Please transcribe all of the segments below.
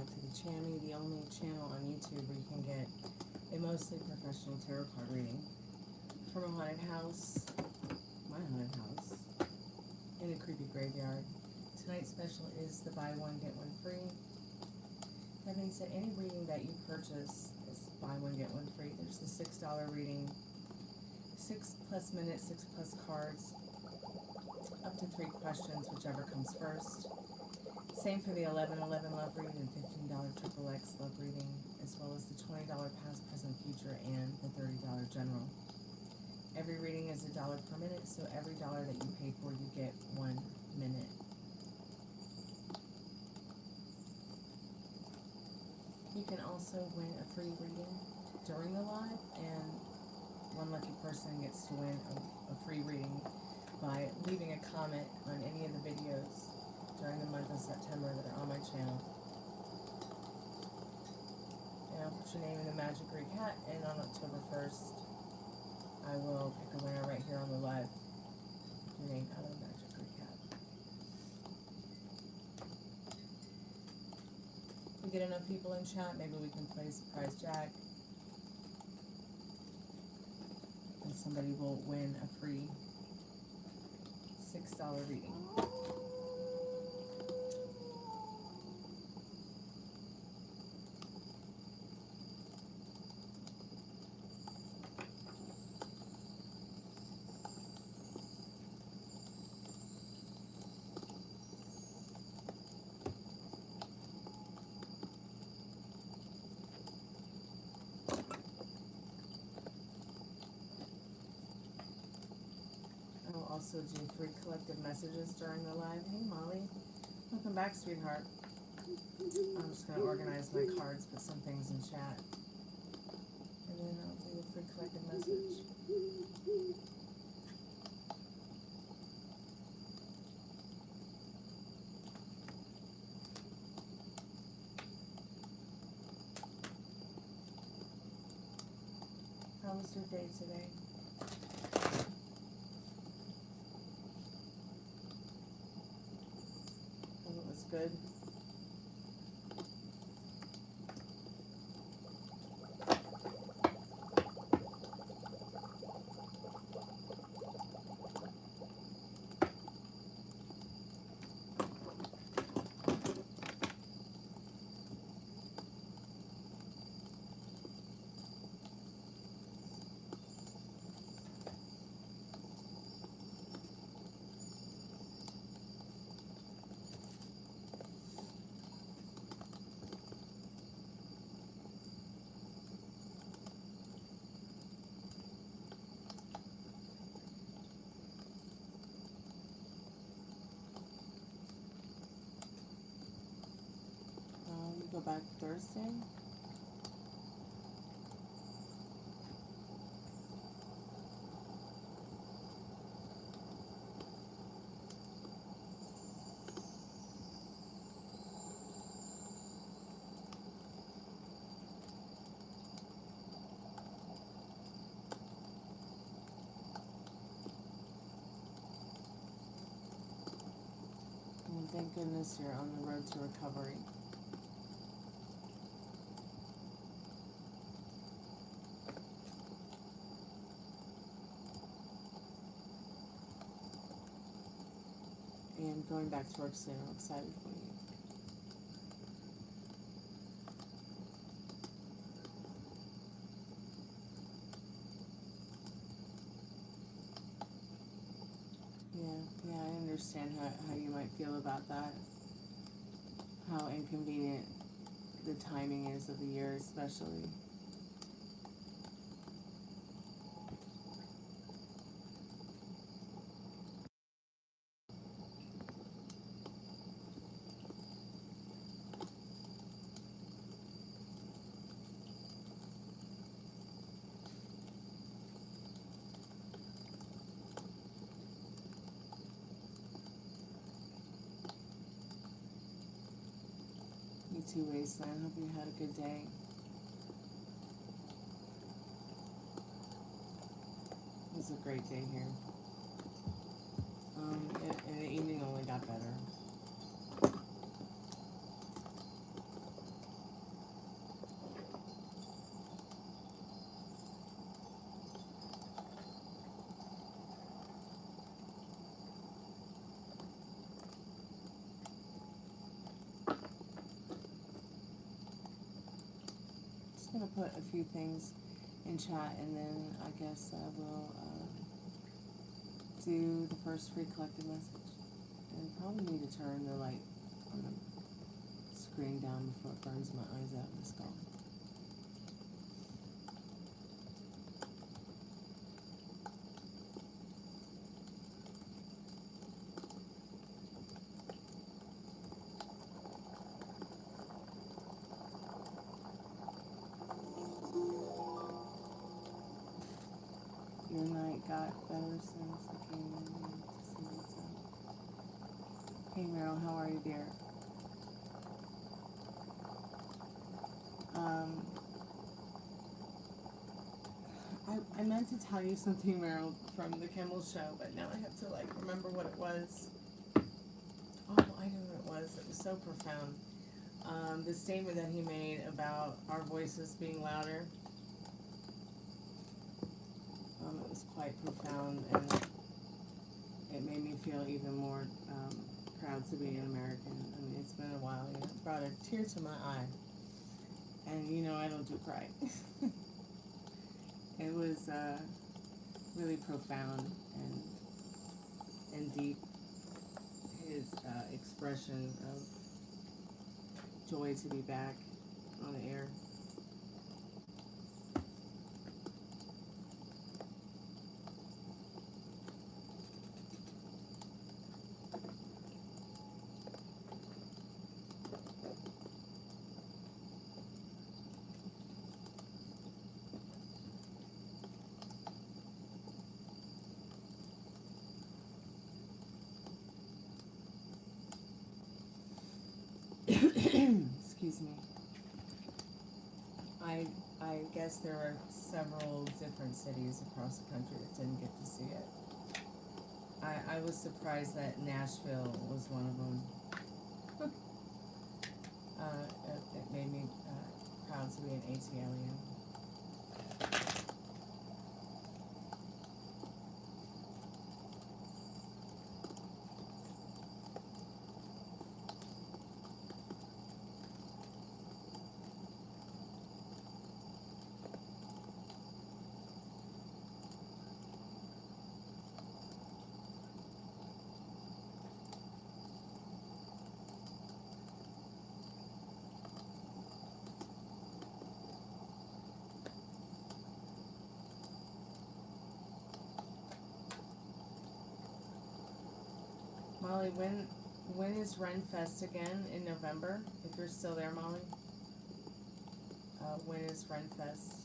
to the channel, the only channel on YouTube where you can get a mostly professional tarot card reading from a haunted house, my haunted house, in a creepy graveyard. Tonight's special is the buy one, get one free. That means that any reading that you purchase is buy one, get one free. There's the $6 reading, 6+ minutes, 6+ cards, up to 3 questions, whichever comes first. Same for the $11.11 love read and $15 XXX love reading, as well as the $20 past, present, future, and the $30 general. Every reading is $1 per minute, so every dollar that you pay for, you get 1 minute. You can also win a free reading during the live, and one lucky person gets to win a free reading by leaving a comment on any of the videos during the month of September that are on my channel. And I'll put your name in the Magic Greek hat, and on October 1st, I will pick a winner right here on the live. Your name out of the Magic Greek hat. If we get enough people in chat, maybe we can play Surprise Jack. And somebody will win a free $6 reading. Also do 3 collective messages during the live. Hey Molly, welcome back, sweetheart. I'm just going to organize my cards, put some things in chat, and then I'll do a free collective message. How was your day today? Good. Go back Thursday. And thank goodness you're on the road to recovery. And going back to work soon. I'm excited for you. Yeah, I understand how you might feel about that. How inconvenient the timing is of the year, especially. You too, Wasteland. Hope you had a good day. It was a great day here. And the evening only got better. just going to put a few things in chat, and then I guess I will do the first free collective message. And probably need to turn the light on the screen down before it burns my eyes out and it's gone. Your night got better since I came in here to see what's up. Hey Meryl, how are you, dear? I meant to tell you something, Meryl, from the Kimmel show, but now I have to like remember what it was. Oh, I know what it was. It was so profound. The statement that he made about our voices being louder. It was quite profound, and it made me feel even more proud to be an American. I mean, it's been a while, you know, it brought a tear to my eye. And you know, I don't do cry. It was really profound and deep. His expression of joy to be back on the air. Excuse me. I guess there are several different cities across the country that didn't get to see it. I was surprised that Nashville was one of them. It made me proud to be an ATLian. Molly, when is Renfest again? In November? If you're still there, Molly. When is Renfest?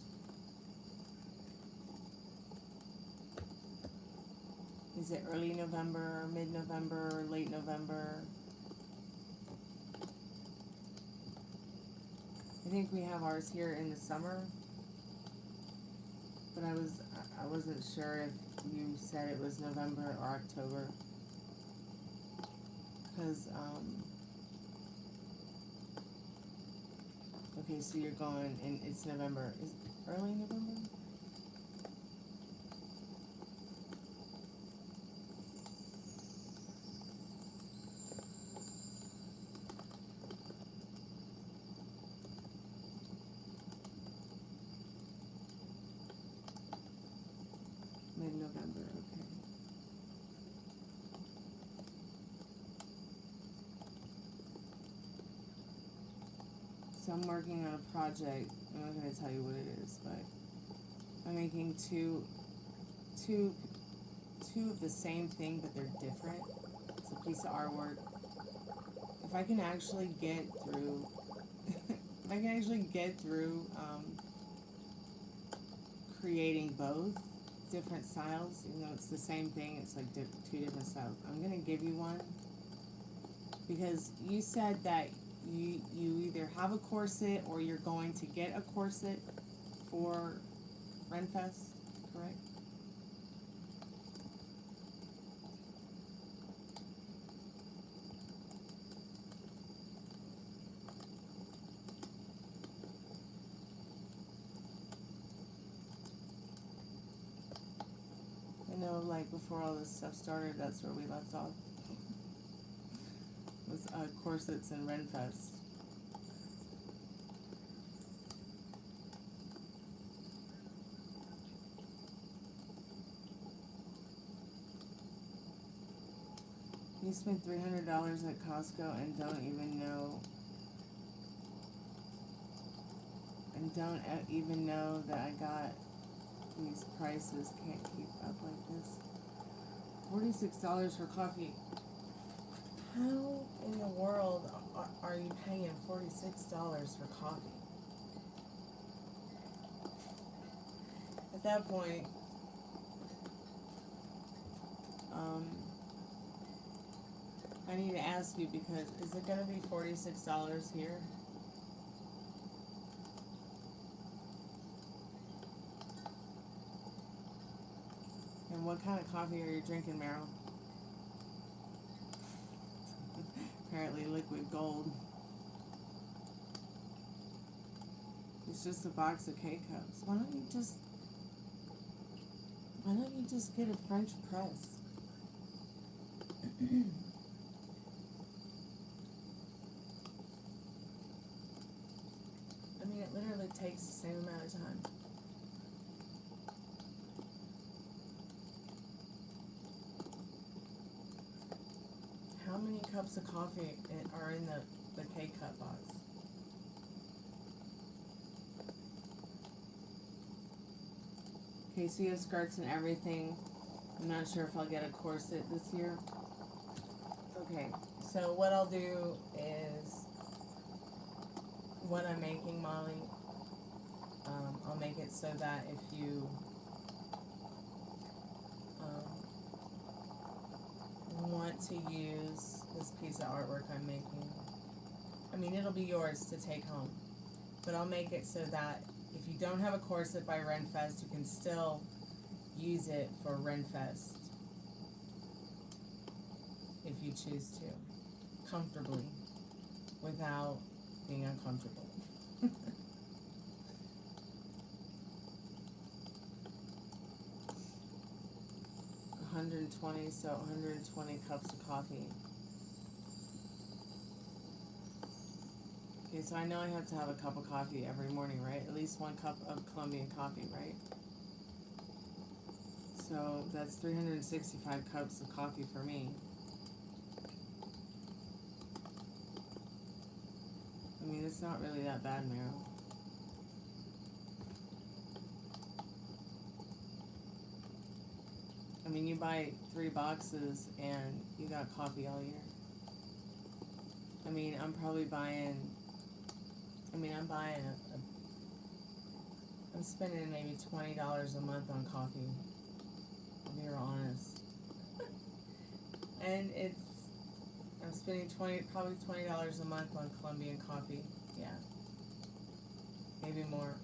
Is it early November, mid-November, late November? I think we have ours here in the summer. But I wasn't sure if you said it was November or October. Because, okay, so you're going, and it's November. Is it early November? Mid-November, okay. So I'm working on a project. I'm not going to tell you what it is, but I'm making two of the same thing, but they're different. It's a piece of artwork. If I can actually get through, creating both different styles, even though it's the same thing, it's like two different styles. I'm going to give you one because you said that you either have a corset or you're going to get a corset for Renfest, correct? I know, like, before all this stuff started, that's where we left off. Was corsets and Renfest. You spent $300 at Costco and don't even know that I got these prices. Can't keep up like this. $46 for coffee. How in the world are you paying $46 for coffee? At that point, I need to ask you, because is it going to be $46 here? And what kind of coffee are you drinking, Meryl? Apparently liquid gold. It's just a box of K-Cups. Why don't you just get a French press? I mean, it literally takes the same amount of time. How many cups of coffee are in the K-Cup box? Okay, so you have skirts and everything. I'm not sure if I'll get a corset this year. Okay, so what I'll do is, what I'm making, Molly, I'll make it so that if you want to use this piece of artwork I'm making, I mean, it'll be yours to take home, but I'll make it so that if you don't have a corset by Renfest, you can still use it for Renfest if you choose to, comfortably, without being uncomfortable. $120, so 120 cups of coffee. Okay, so I know I have to have a cup of coffee every morning, right? At least 1 cup of Colombian coffee, right? So that's 365 cups of coffee for me. I mean, it's not really that bad, Meryl. I mean, you buy 3 boxes and you got coffee all year. I mean, I'm probably buying, I'm spending maybe $20 a month on coffee. I'll be real honest. And I'm spending probably $20 a month on Colombian coffee. Yeah. Maybe more.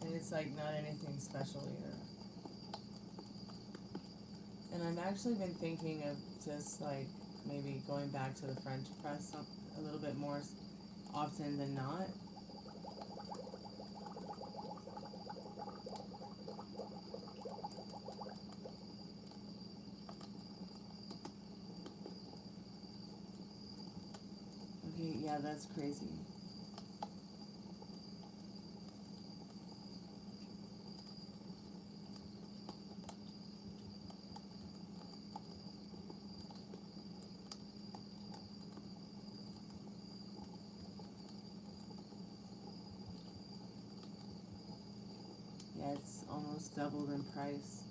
And it's like not anything special either. And I've actually been thinking of just like maybe going back to the French press a little bit more often than not. Okay, yeah, that's crazy. Yeah, it's almost doubled in price.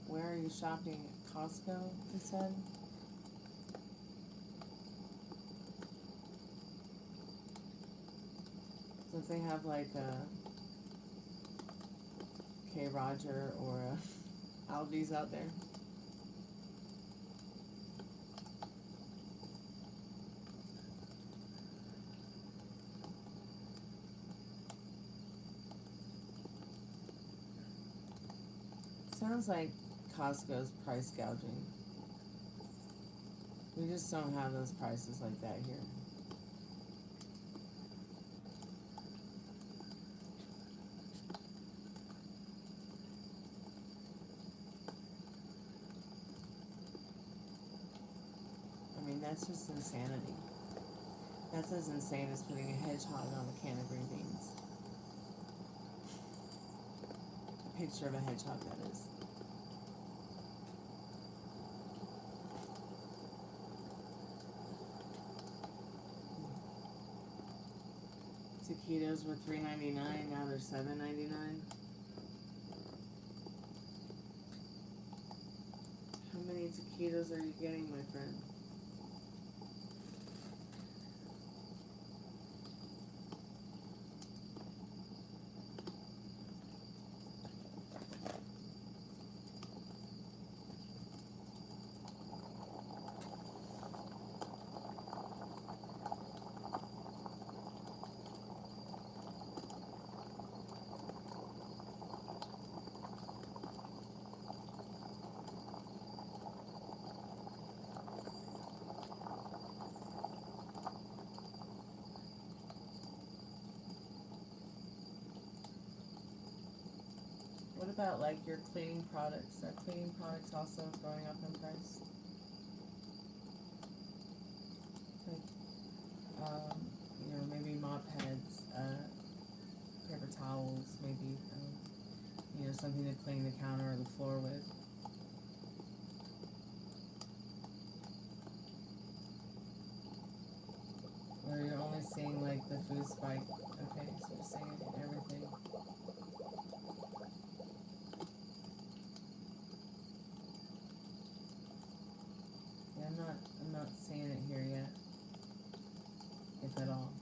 Where are you shopping? At Costco, you said? So if they have like a K. Roger or a Aldi's out there. Sounds like Costco's price gouging. We just don't have those prices like that here. that's just insanity. That's as insane as putting a hedgehog on a can of green beans. A picture of a hedgehog, that is. Taquitos were $3.99, now they're $7.99. How many taquitos are you getting, my friend? What about like your cleaning products? Are cleaning products also going up in price? Like, you know, maybe mop heads, paper towels, maybe, you know, something to clean the counter or the floor with. Or you're only seeing like the food spike. Okay, so you're seeing it in everything. I'm not seeing it here yet, if at all.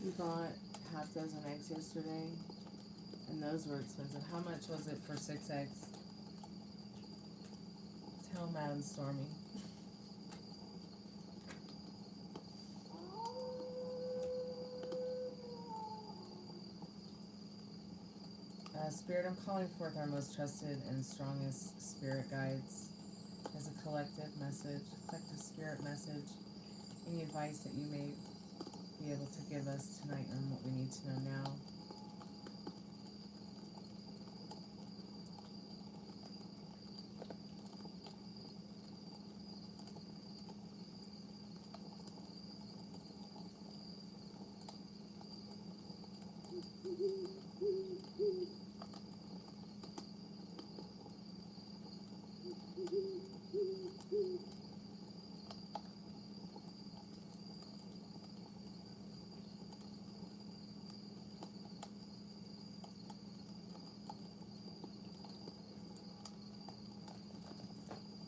We bought half dozen eggs yesterday, and those were expensive. How much was it for 6 eggs? Tell Madam Stormy. Spirit, I'm calling forth our most trusted and strongest spirit guides as a collective spirit message. Any advice that you may be able to give us tonight on what we need to know now.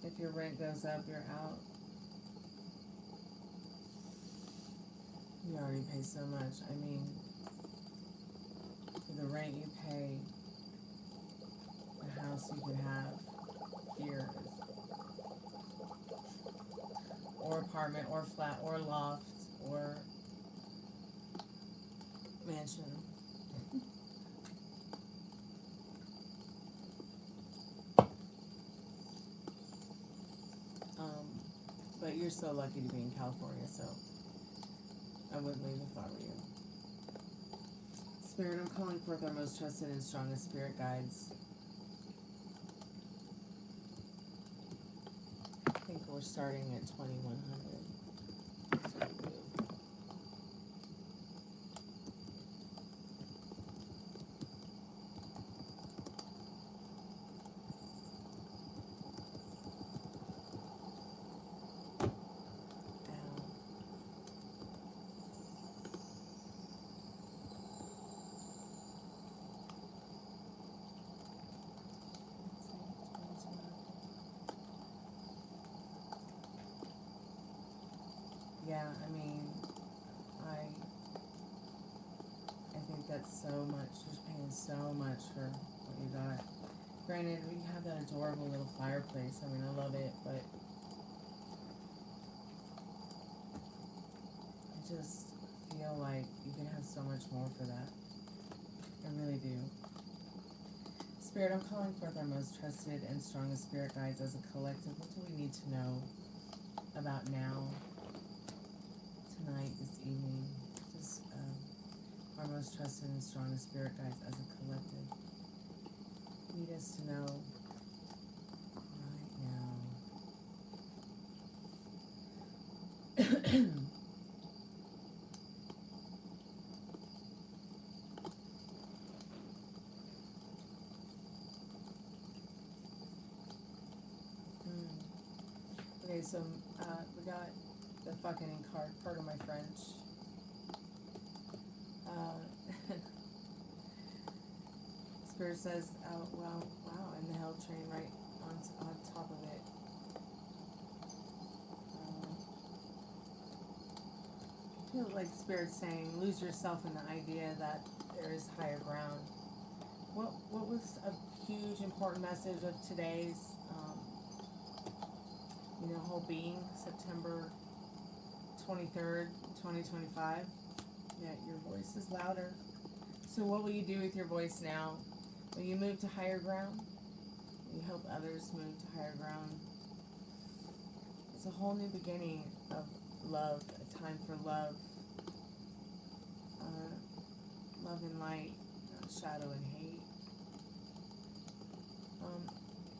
If your rent goes up, you're out. You already pay so much. I mean, for the rent you pay, the house you could have here, or apartment, or flat, or loft, or mansion. But you're so lucky to be in California, so I wouldn't leave if I were you. Spirit, I'm calling forth our most trusted and strongest spirit guides. I think we're starting at 2100. Yeah, I mean, I think that's so much. You're paying so much for what you got. Granted, we have that adorable little fireplace. I mean, I love it, but just feel like you can have so much more for that. I really do. Spirit, I'm calling forth our most trusted and strongest spirit guides as a collective. What do we need to know about now, tonight, this evening? Just our most trusted and strongest spirit guides as a collective need us to know right now. Okay, so we got the fucking card, pardon my French. Spirit says, oh, well, wow, and the hell train right on top of it. I feel like Spirit's saying, lose yourself in the idea that there is higher ground. What was a huge important message of today's whole being, September 23rd, 2025. Yeah, your voice is louder. So what will you do with your voice now? Will you move to higher ground? Will you help others move to higher ground? It's a whole new beginning of love, a time for love. Love and light, not shadow and hate.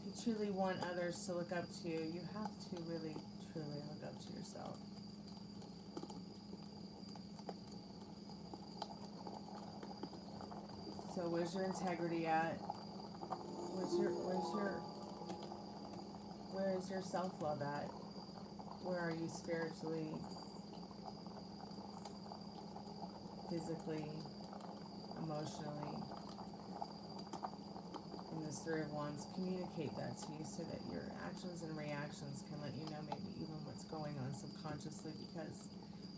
If you truly want others to look up to you, you have to really, truly look up to yourself. So where's your integrity at? Where is your self-love at? Where are you spiritually, physically, emotionally? In this Three of Wands, communicate that to you so that your actions and reactions can let you know maybe even what's going on subconsciously, because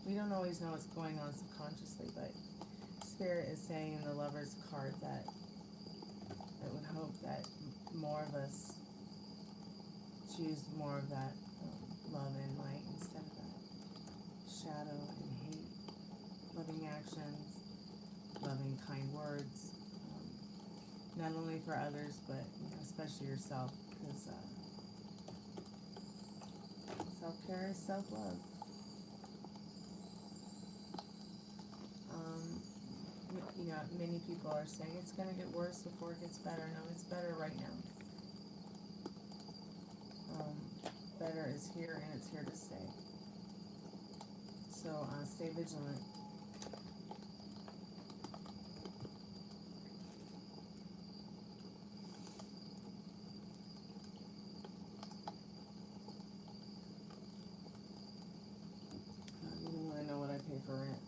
we don't always know what's going on subconsciously, but Spirit is saying in the Lover's card that it would hope that more of us choose more of that love and light instead of that shadow and hate. Loving actions, loving kind words, not only for others, but especially yourself, because self-care is self-love. Many people are saying it's going to get worse before it gets better. No, it's better right now. Better is here, and it's here to stay. So stay vigilant. You don't want to know what I pay for rent.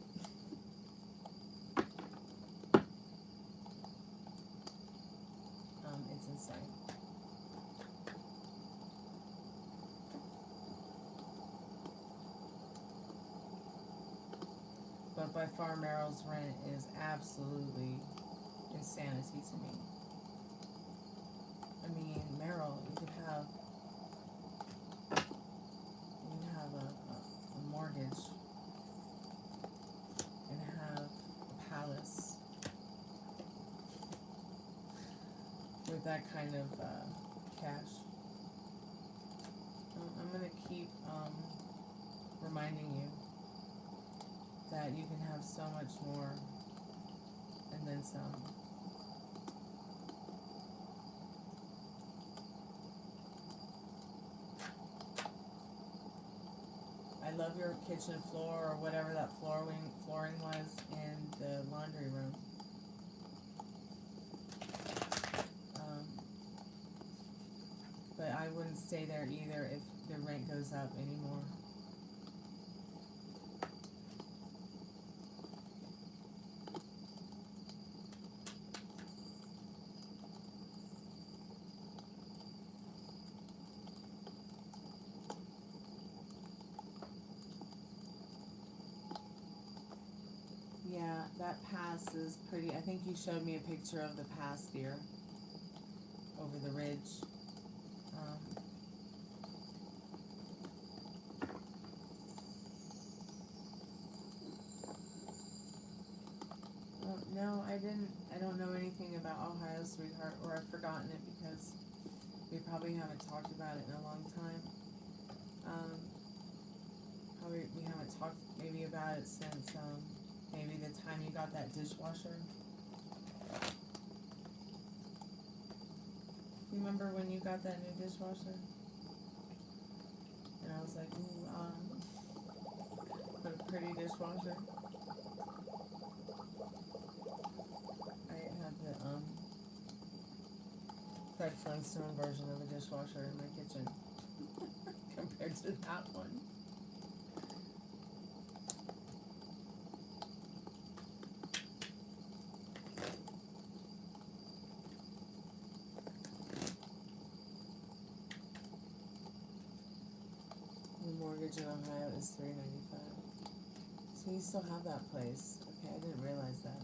It's insane. But by far, Meryl's rent is absolutely insanity to me. I mean, Meryl, you could have a mortgage and have a palace with that kind of cash. I'm going to keep reminding you that you can have so much more and then some. I love your kitchen floor, or whatever that flooring was in the laundry room. But I wouldn't stay there either if the rent goes up anymore. Yeah, that pass is pretty. I think you showed me a picture of the pass, dear, over the ridge. know, sweetheart, or I've forgotten it because we probably haven't talked about it in a long time. Probably we haven't talked maybe about it since maybe the time you got that dishwasher. You remember when you got that new dishwasher? And I was like, ooh, what a pretty dishwasher. I have the Fred Flintstone version of a dishwasher in my kitchen compared to that one. The mortgage in Ohio is $395. So you still have that place. Okay, I didn't realize that.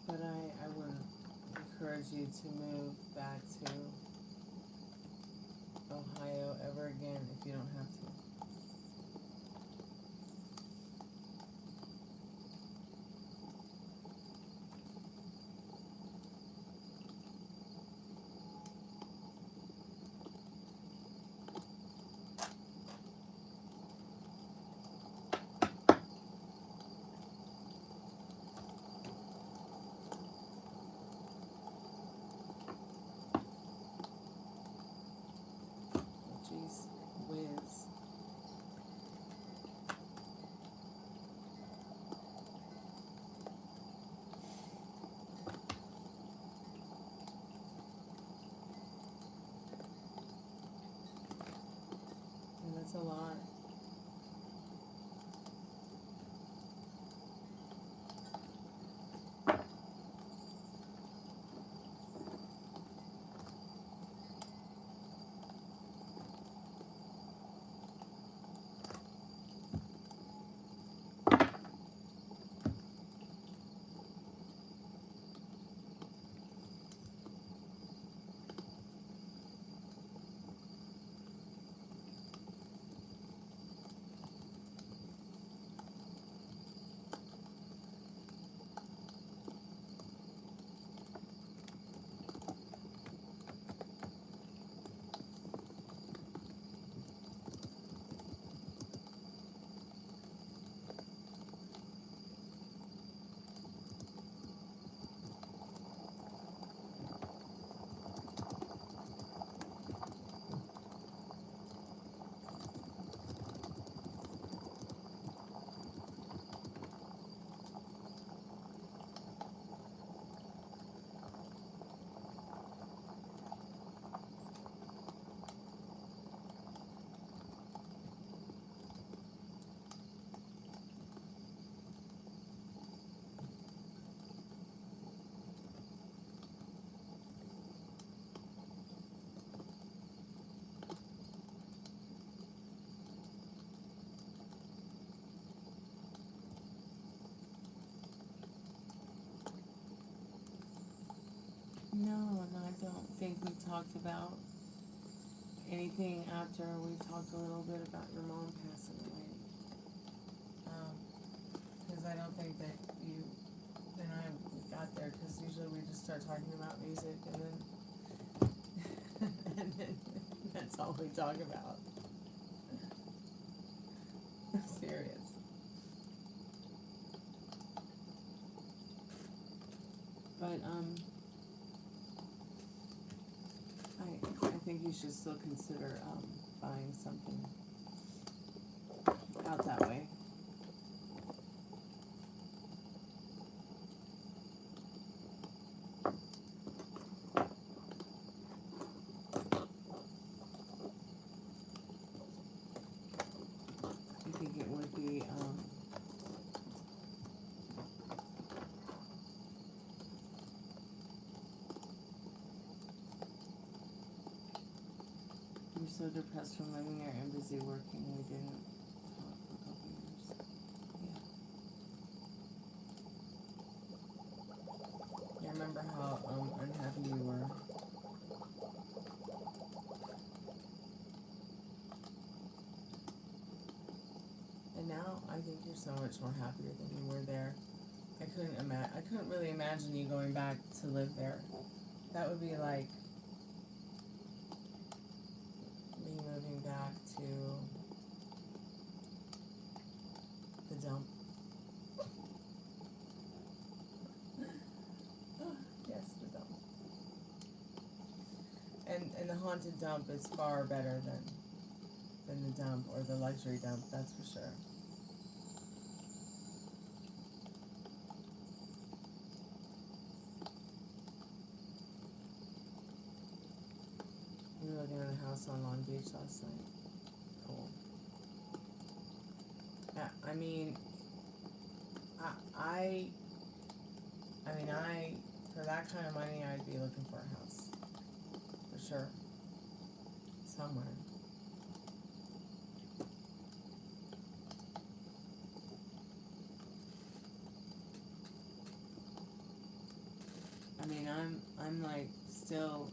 But I wouldn't encourage you to move back to Ohio ever again if you don't have to. Jeez whiz. And that's a lot. No, I don't think we talked about anything after we talked a little bit about your mom passing away. Because I don't think that you and I got there, because usually we just start talking about music and then that's all we talk about. I'm serious. But I think you should still consider buying something out that way. I think it would be you're so depressed from living there and busy working, we didn't talk for a couple years. Yeah. I remember how unhappy you were. And now I I think you're so much more happier than you were there. I couldn't really imagine you going back to live there. That would be like me moving back to the dump. Yes, the dump. And the haunted dump is far better than the dump or the luxury dump, that's for sure. We were looking at a house on Long Beach last night. Cool. Yeah, I mean, for that kind of money, I'd be looking for a house. For sure. Somewhere. I mean, I'm like still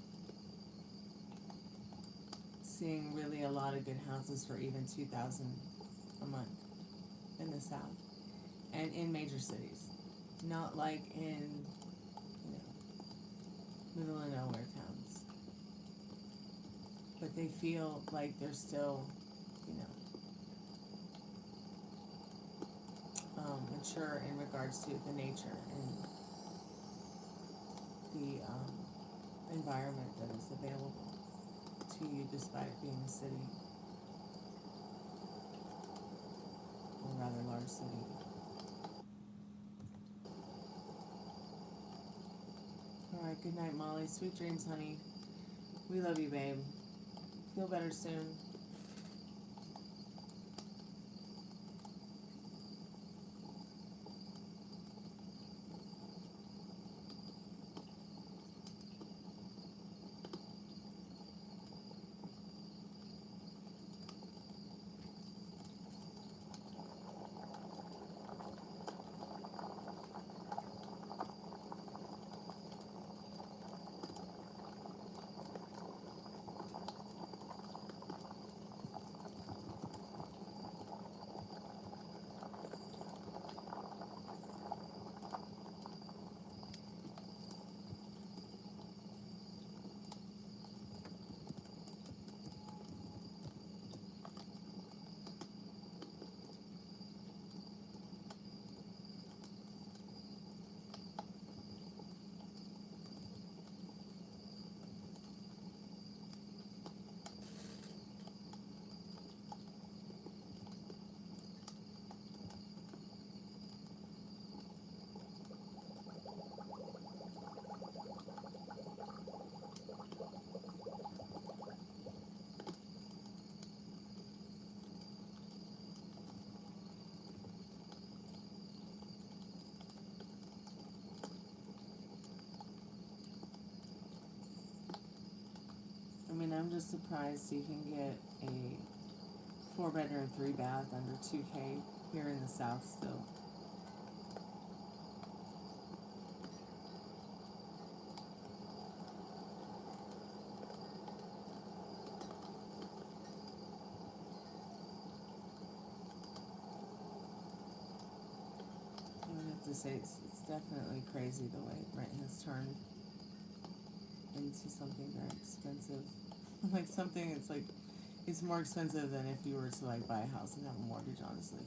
seeing really a lot of good houses for even $2,000 a month in the South and in major cities, not like in middle of nowhere towns, but they feel like they're still mature in regards to the nature and the environment that is available to you despite it being a city, or a rather large city. Alright, good night, Molly. Sweet dreams, honey. We love you, babe. Feel better soon. I mean, I'm just surprised you can get a 4-bedroom, 3-bath under $2K here in the South still. I would have to say it's definitely crazy the way rent has turned into something very expensive. Like something it's more expensive than if you were to like buy a house and have a mortgage, honestly.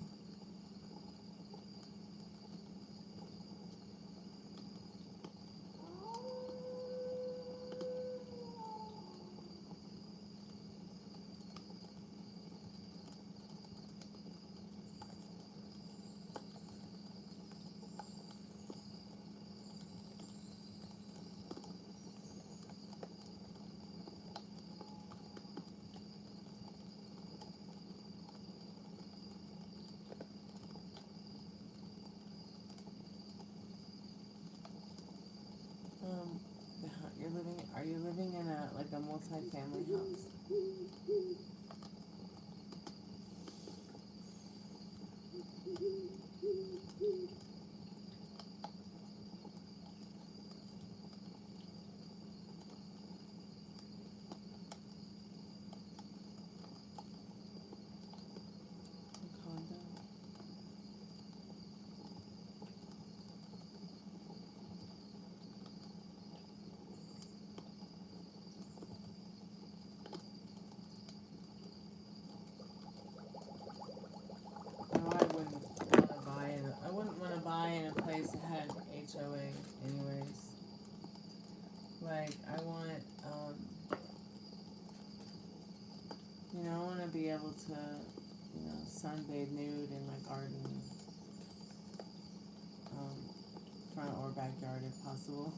Are you living in a multi-family house? A condo? HOA anyways. Like, I want, you know, I want to be able to, you know, sunbathe nude in my garden, front or backyard if possible,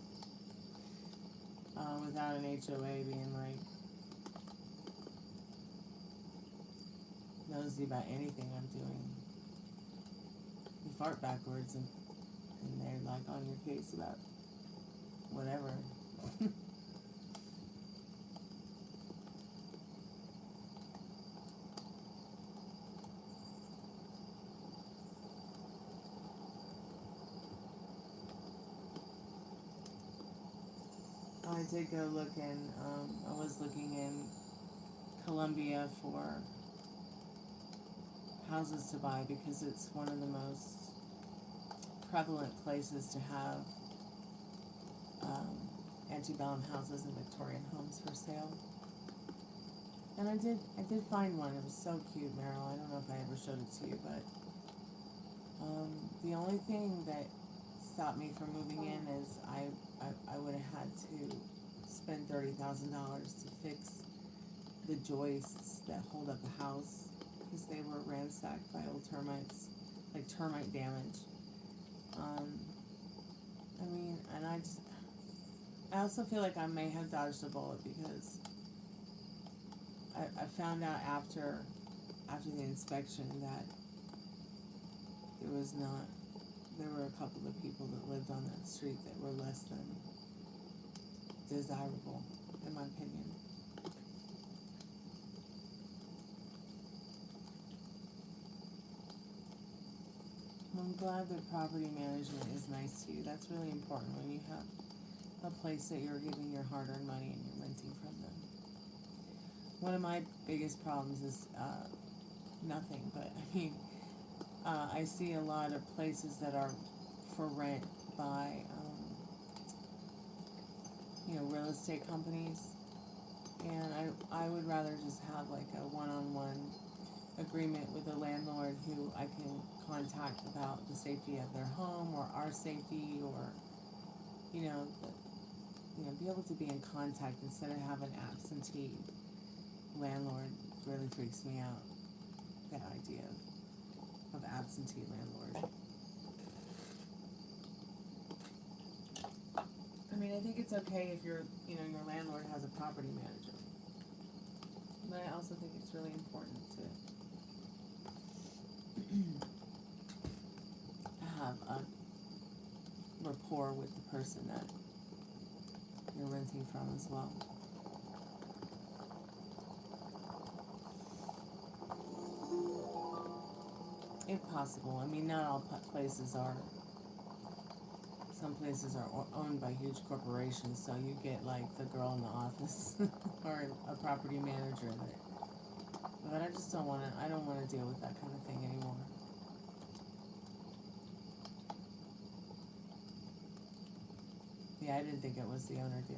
without an HOA being like nosy about anything I'm doing. You fart backwards and they're like on your case about whatever. I did go look in, I was looking in Colombia for houses to buy because it's one of the most prevalent places to have antebellum houses and Victorian homes for sale. And I did find one. It was so cute, Meryl. I don't know if I ever showed it to you, but the only thing that stopped me from moving in is I would have had to spend $30,000 to fix the joists that hold up the house because they were ransacked by old termites, like termite damage. I mean, and I also feel like I may have dodged a bullet because I found out after the inspection that there were a couple of people that lived on that street that were less than desirable, in my opinion. I'm glad that property management is nice to you. That's really important when you have a place that you're giving your hard-earned money and you're renting from them. One of my biggest problems is nothing, but I mean, I see a lot of places that are for rent by, you know, real estate companies, and I would rather just have like a one-on-one agreement with a landlord who I can contact about the safety of their home or our safety, or you know, be able to be in contact instead of having absentee landlord. Really freaks me out, that idea of absentee landlord. I mean, I think it's okay if your landlord has a property manager, but I also think it's really important to have a rapport with the person that you're renting from as well. If possible. I mean, not all places are. Some places are owned by huge corporations, so you get like the girl in the office or a property manager but I just don't want to. I don't want to deal with that kind of thing anymore. Yeah, I didn't think it was the owner, dear.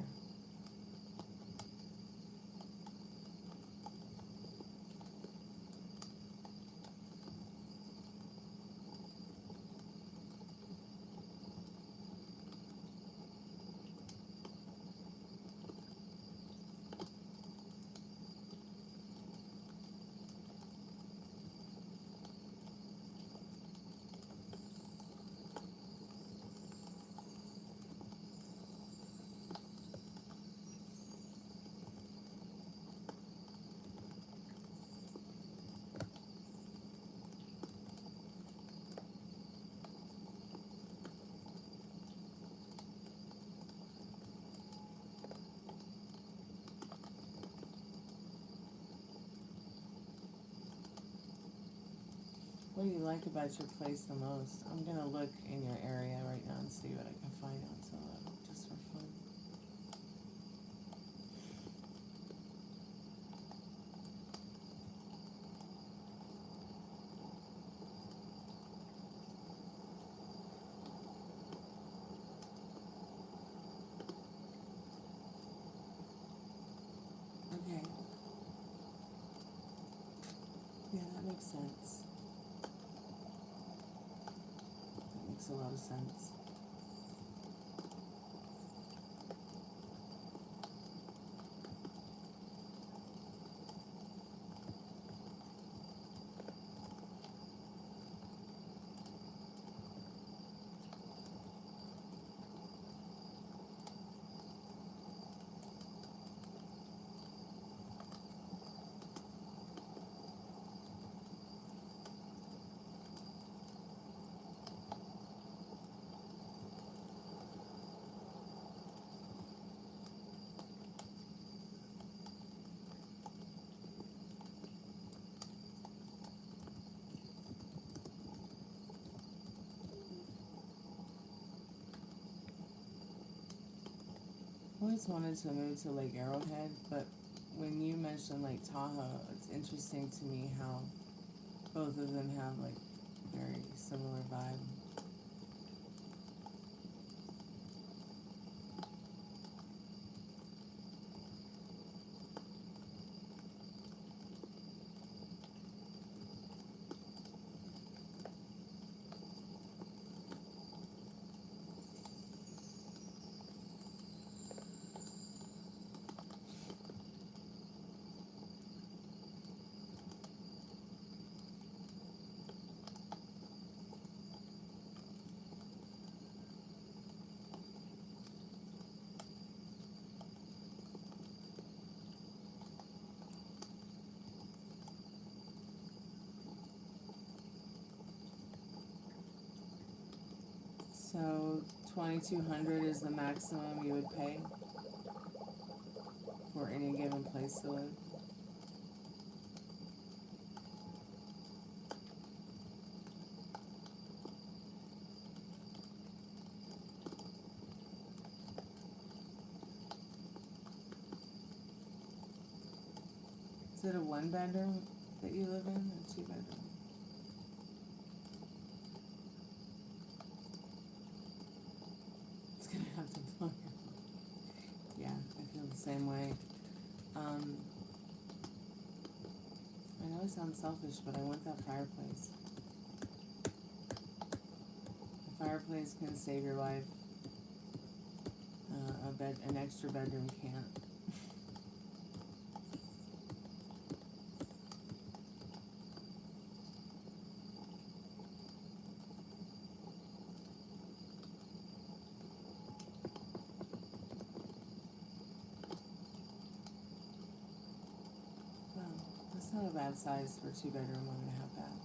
What do you like about your place the most? I'm gonna look in your area right now and see what I can find on Zillow, just for fun. Okay. Yeah, that makes sense. Makes a lot of sense. always wanted to move to Lake Arrowhead, but when you mentioned Lake Tahoe, it's interesting to me how both of them have like very similar vibe. So $2,200 is the maximum you would pay for any given place to live. Is it a 1-bedroom that you live in, or 2-bedroom? It's gonna have to blow your mind. Yeah, I feel the same way. I know it sounds selfish, but I want that fireplace. A fireplace can save your life. An extra bedroom can't. That's not a bad size for a 2-bedroom, 1.5 bath.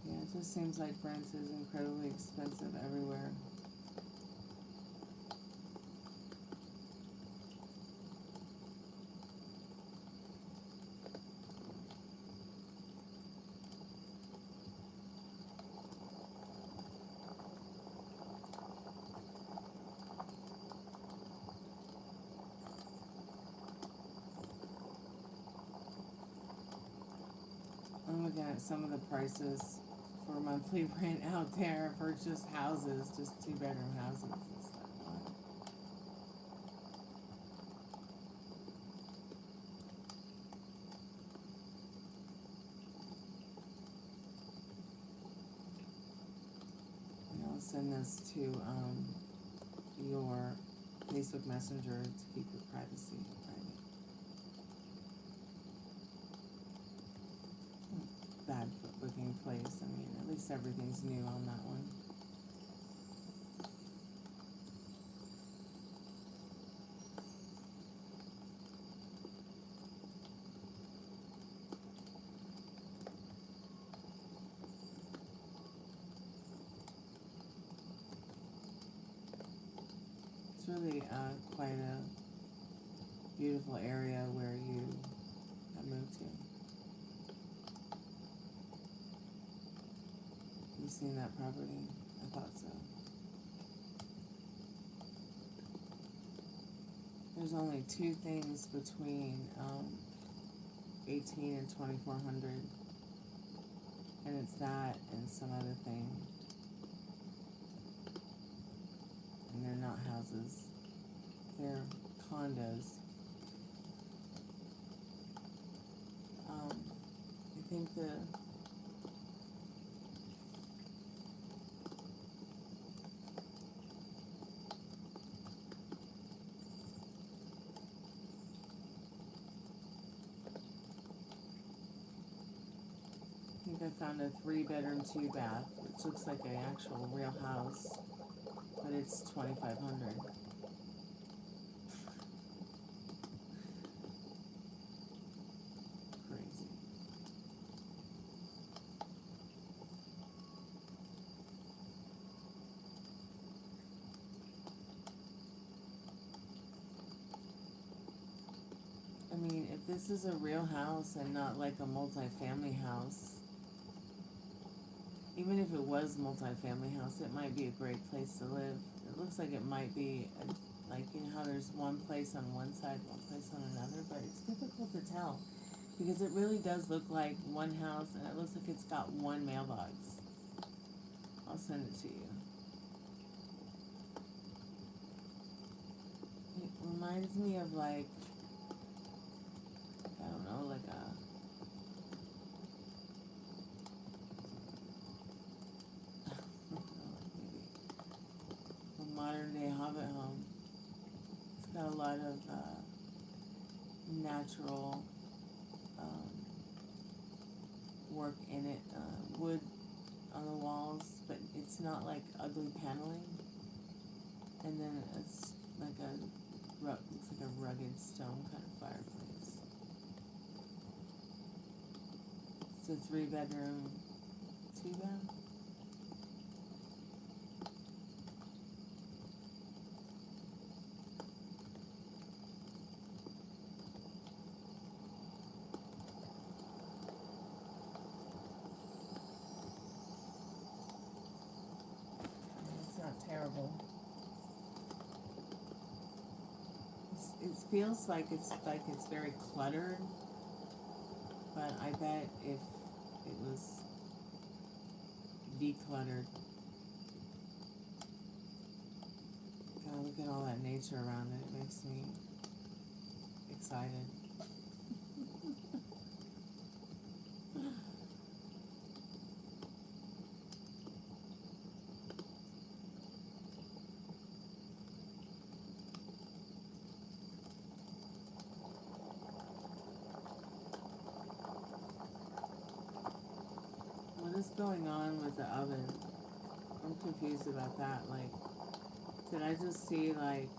It just seems like rent is incredibly expensive everywhere. I'm looking at some of the prices for monthly rent out there for just houses, just 2-bedroom houses. It's like, what? And I'll send this to your Facebook Messenger to keep your privacy private. Bad looking place. I mean, at least everything's new on that one. It's really quite a beautiful area where you have moved to. You seen that property? I thought so. There's only 2 things between 18 and 2,400, and it's that and some other thing, and they're not houses. they're condos. I think I found a 3-bedroom, 2-bath, which looks like an actual real house, but it's $2,500. Crazy. I mean, if this is a real house and not like a multi-family house, even if it was a multi-family house, it might be a great place to live. It looks like it might be, like, you know how there's one place on one side, one place on another, but it's difficult to tell. Because it really does look like one house, and it looks like it's got one mailbox. I'll send it to you. It reminds me of, like, I don't know, like a modern day hobbit home. It's got a lot of natural work in it, wood on the walls, but it's not like ugly paneling. And then it's like looks like a rugged stone kind of fireplace. It's a 3-bedroom, 2-bath. Terrible. It feels like it's very cluttered, but I bet if it was decluttered, God, look at all that nature around it. It makes me excited. What is going on with the oven? I'm confused about that. Like, did I just see, like,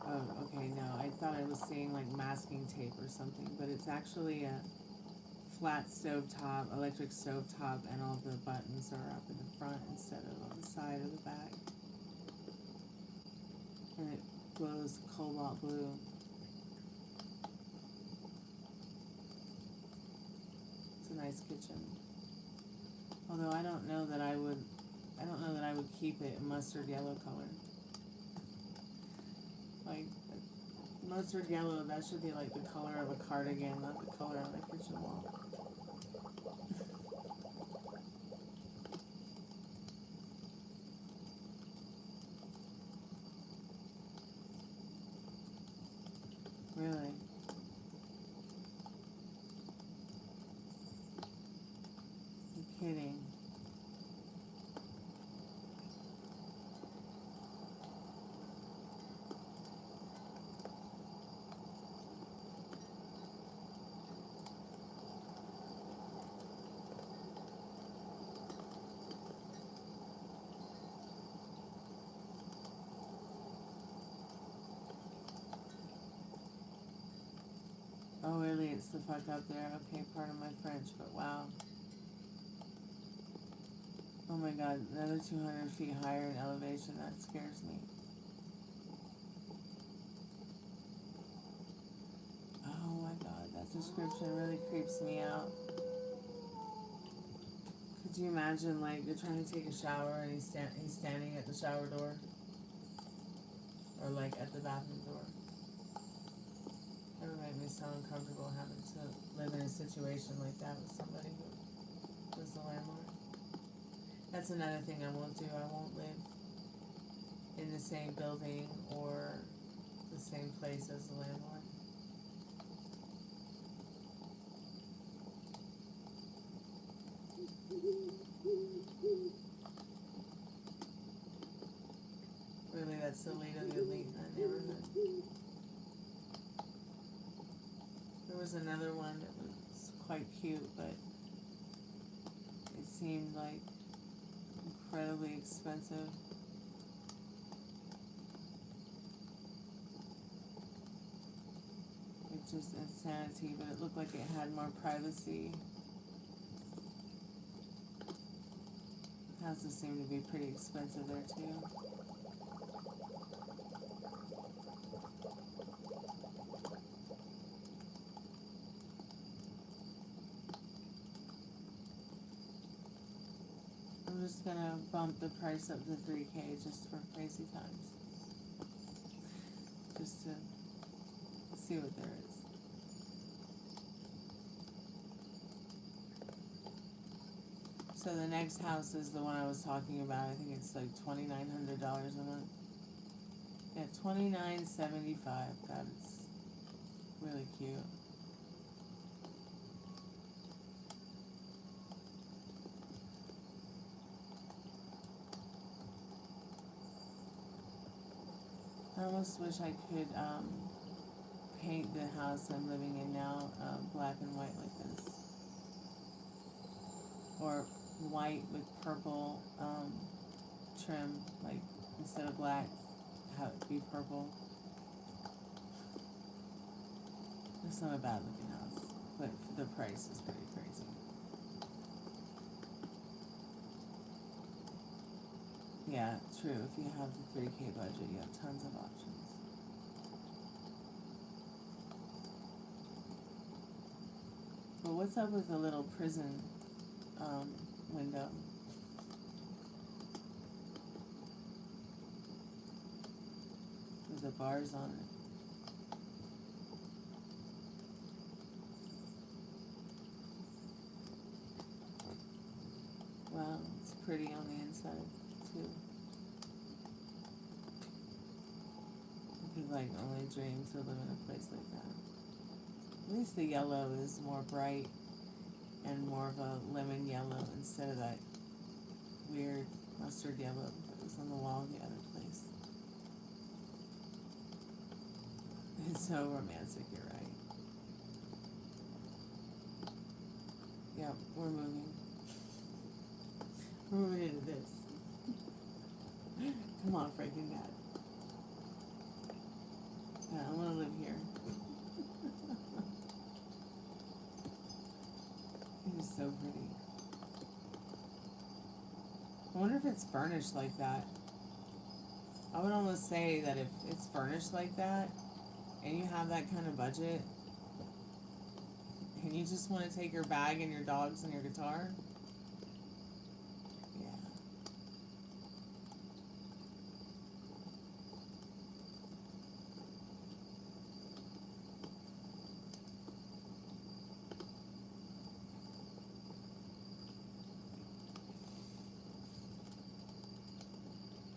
oh, okay, no, I thought I was seeing, like, masking tape or something, but it's actually a flat stovetop, electric stovetop, and all the buttons are up in the front instead of on the side of the back. And it glows cobalt blue. It's a nice kitchen. Although I don't know that I would keep it mustard yellow color. Like, mustard yellow, that should be like the color of a cardigan, not the color on the kitchen wall. Really? You're kidding. Oh, really? It's the fuck up there. Okay, pardon my French, but wow. Oh my God, another 200 feet higher in elevation. That scares me. Oh my God, that description really creeps me out. Could you imagine, like, you're trying to take a shower and he's standing at the shower door? Or, like, at the bathroom door? It would make me so uncomfortable having to live in a situation like that with somebody who was the landlord. That's another thing I won't do. I won't live in the same building or the same place as the landlord. Really, that's the lead of the elite in that neighborhood. There was another one that was quite cute, but it seemed like incredibly expensive. It's just insanity, but it looked like it had more privacy. Houses seem to be pretty expensive there too. I'm just gonna bump the price up to $3K just for crazy times. Just to see what there is. So the next house is the one I was talking about. I think it's like $2,900 a month. Yeah, $2,975. God, it's really cute. I almost wish I could paint the house I'm living in now black and white like this. Or white with purple trim, like instead of black, have it be purple. It's not a bad looking house, but the price is pretty crazy. Yeah, true. If you have the 3K budget, you have tons of options. But what's up with the little prison window? With the bars on it. Wow, it's pretty on the inside too. I could like only dream to live in a place like that. At least the yellow is more bright and more of a lemon yellow instead of that weird mustard yellow that was on the wall the other place. It's so romantic, you're right. Yep, we're moving. We're moving into this. Come on, freaking Dad. Yeah, I want to live here. It is so pretty. I wonder if it's furnished like that. I would almost say that if it's furnished like that, and you have that kind of budget, and you just want to take your bag and your dogs and your guitar, yeah.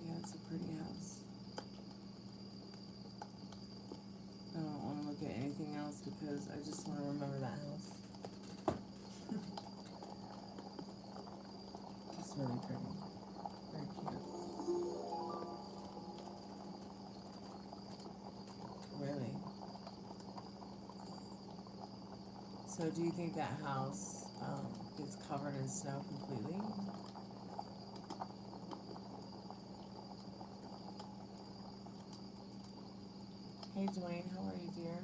Yeah, it's a pretty house. I don't want to look at anything else because I just want to remember that house. It's really pretty. Very cute. Really. So do you think that house gets covered in snow completely? Hey Dwayne, how are you, dear?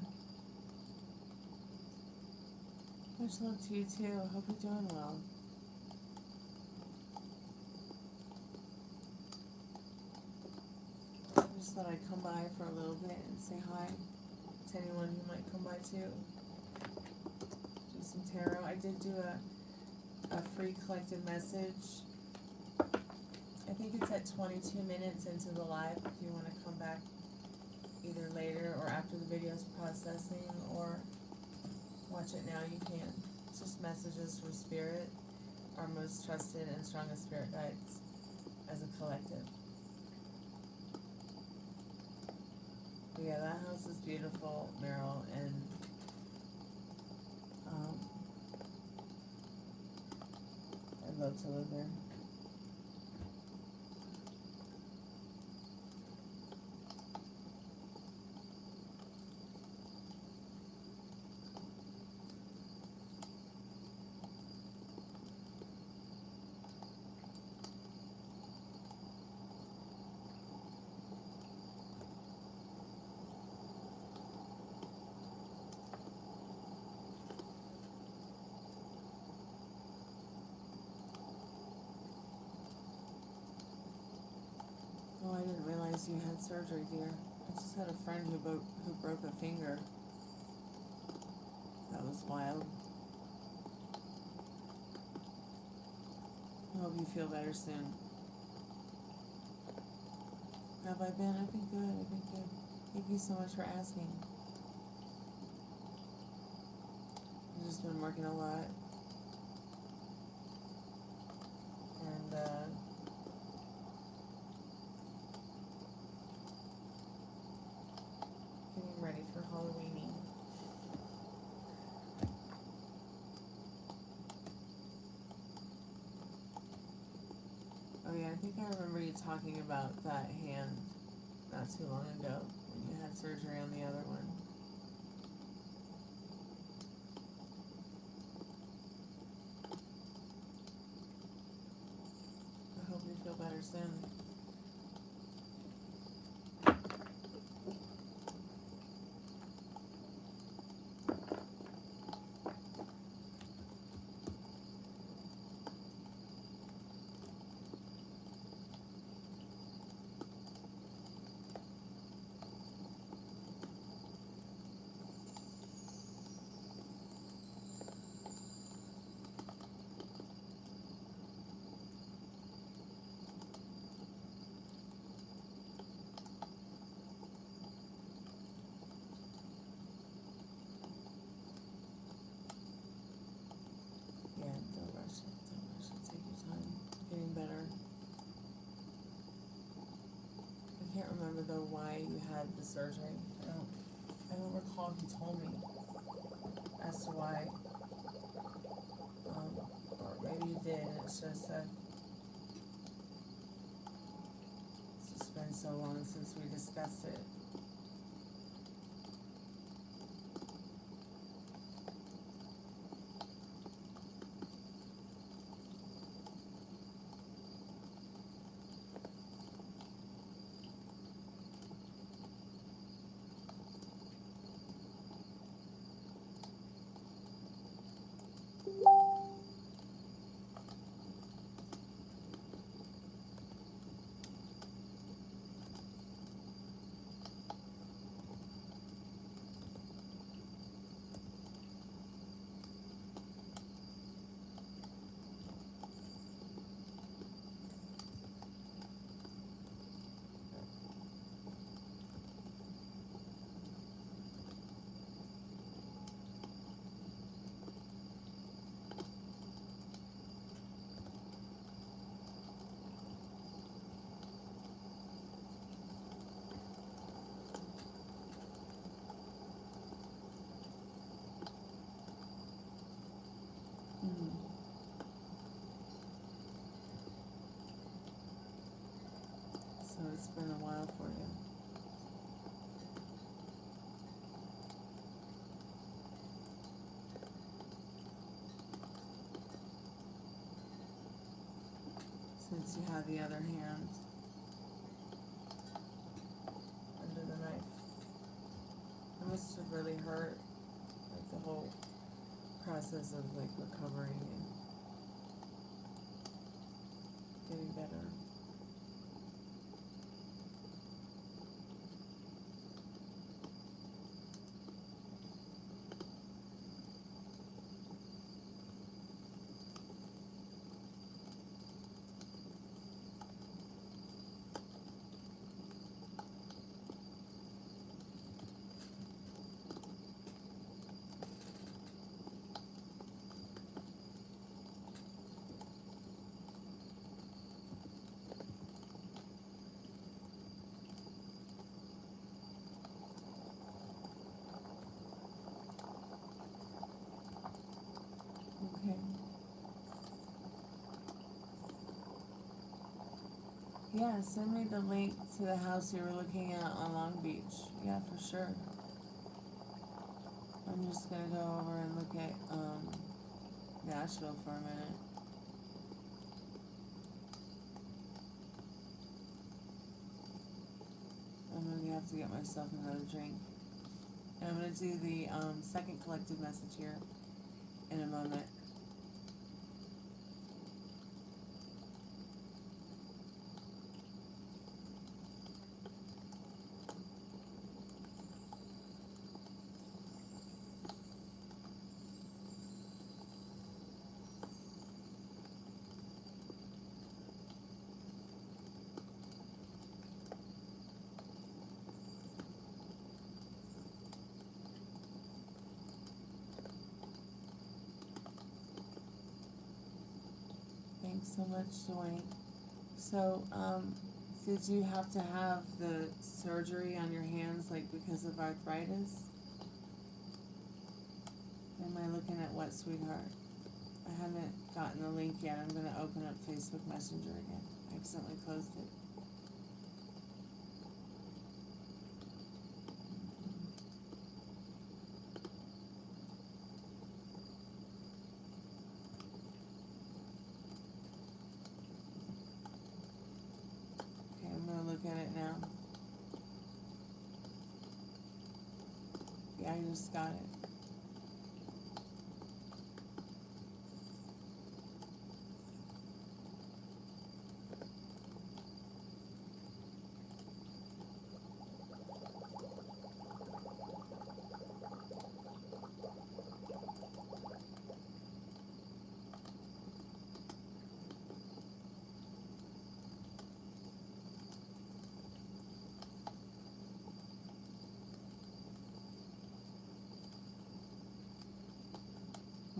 Much love to you too. Hope you're doing well. I just thought I'd come by for a little bit and say hi to anyone who might come by too. Do some tarot. I did do a free collective message. I think it's at 22 minutes into the live if you want to come back either later or after the video's processing, or watch it now, you can. It's just messages from Spirit. our most trusted and strongest spirit guides as a collective. But yeah, that house is beautiful, Meryl, and I'd love to live there. Oh, I didn't realize you had surgery, dear. I just had a friend who broke a finger. That was wild. I hope you feel better soon. Have I been? I've been good. I've been good. Thank you so much for asking. I've just been working a lot. And, getting ready for Halloween. Oh yeah, I think I remember you talking about that hand not too long ago when you had surgery on the other one. I hope you feel better soon. Yeah, don't rush it. Don't rush it. Take your time. Getting better. I can't remember though why you had the surgery. I don't recall if you told me as to why. Or maybe you did. It's just that it's just been so long since we discussed it. So it's been a while for you. Since you have the other hand under the knife. It must have really hurt, like the whole process of like recovering and getting better. Yeah, send me the link to the house you were looking at on Long Beach. Yeah, for sure. I'm just gonna go over and look at Nashville for a minute. I'm gonna have to get myself another drink. And I'm gonna do the second collective message here in a moment. Thanks so much, Dwayne. So, did you have to have the surgery on your hands, like because of arthritis? Am I looking at what, sweetheart? I haven't gotten the link yet. I'm going to open up Facebook Messenger again. I accidentally closed it. Okay, I'm going to look at it now. Yeah, I just got it.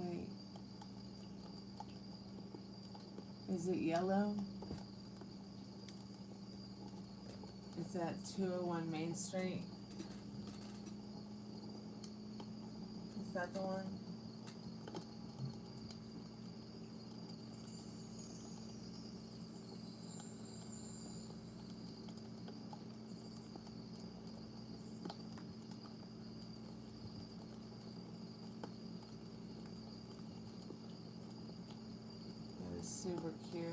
Wait. Is it yellow? It's at 201 Main Street. Is that the one? That is super cute.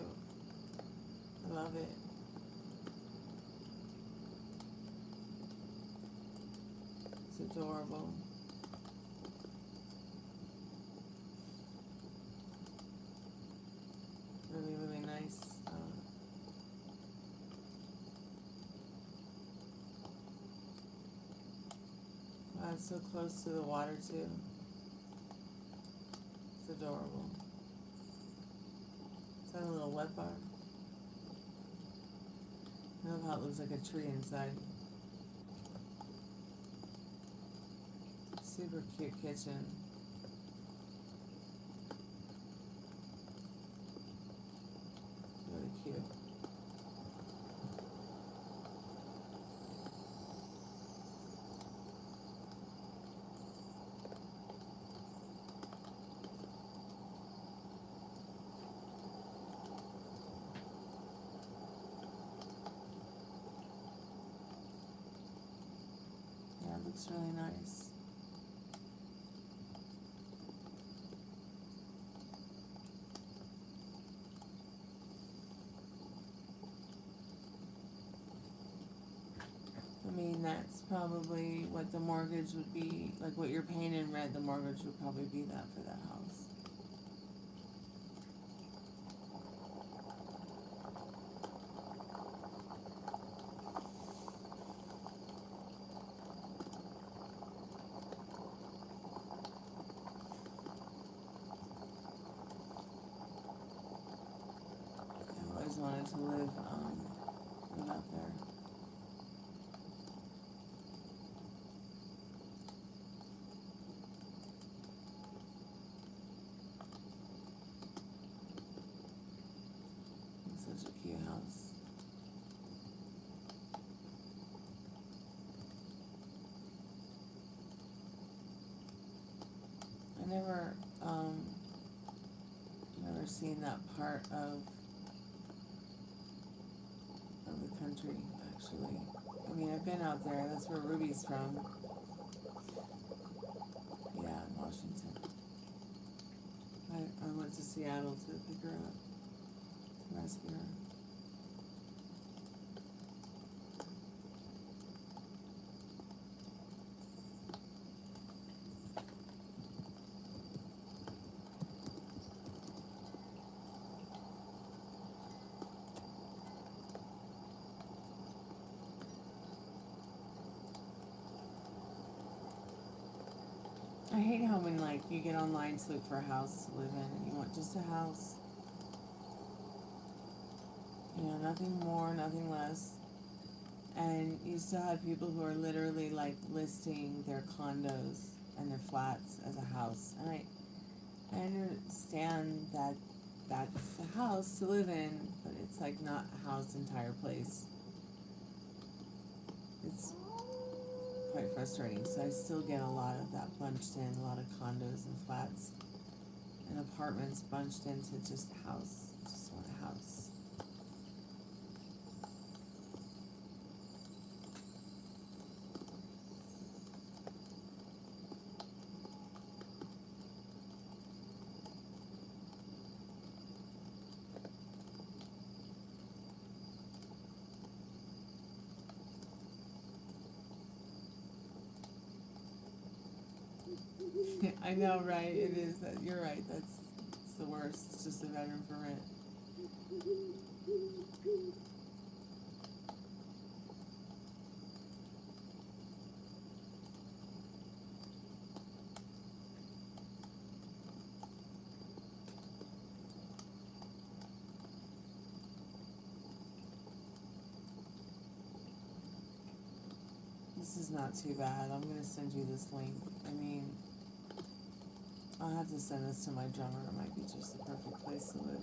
I love it. It's adorable. Really, really nice. Wow, it's so close to the water too. It's adorable. Is that a little wet bar? I love how it looks like a tree inside. Super cute kitchen. It's really cute. Yeah, it looks really nice. I mean, that's probably what the mortgage would be, like what you're paying in rent, the mortgage would probably be that for that house. I've always wanted to live out there. Such a cute house. I never seen that part of country, actually. I mean, I've been out there. That's where Ruby's from. Yeah, in Washington. I went to Seattle to pick her up, to rescue her. I hate how when, like, you get online to look for a house to live in and you want just a house. You know, nothing more, nothing less. And you still have people who are literally, like, listing their condos and their flats as a house. And I understand that that's a house to live in, but it's, like, not a house entire place. It's quite frustrating. So I still get a lot of that bunched in, a lot of condos and flats and apartments bunched into just a house. Just want a house. I know, right? It is. You're right. It's the worst. It's just a bedroom for rent. This is not too bad. I'm going to send you this link. I mean, I'll have to send this to my drummer. It might be just the perfect place to live.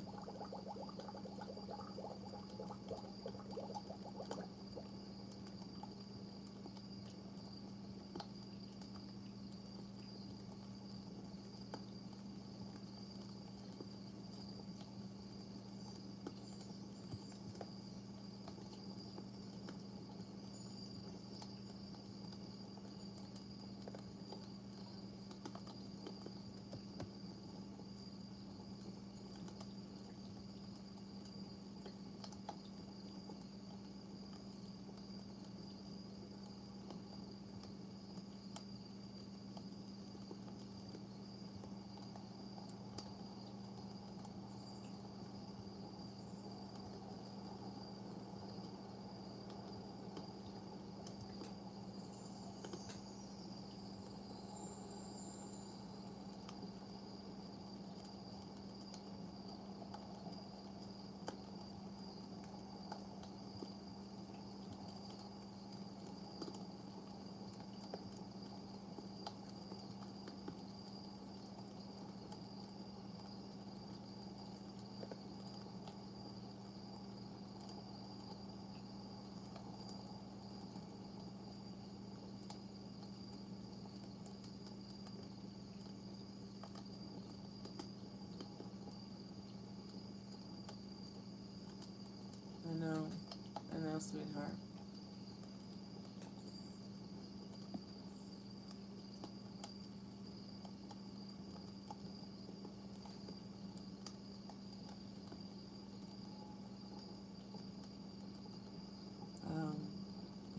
I know, sweetheart.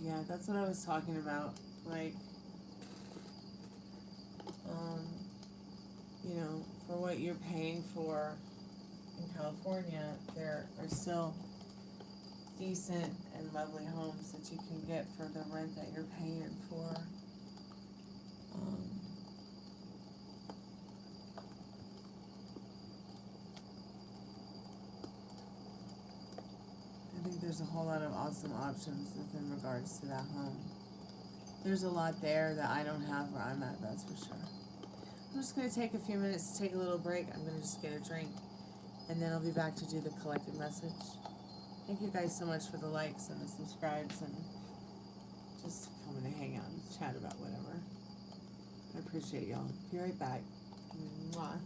Yeah, that's what I was talking about. Like, you know, for what you're paying for in California, there are still decent and lovely homes that you can get for the rent that you're paying for. I think there's a whole lot of awesome options within regards to that home. There's a lot there that I don't have where I'm at, that's for sure. I'm just going to take a few minutes to take a little break. I'm going to just get a drink, and then I'll be back to do the collective message. Thank you guys so much for the likes and the subscribes and just coming to hang out and chat about whatever. I appreciate y'all. Be right back. Mwah.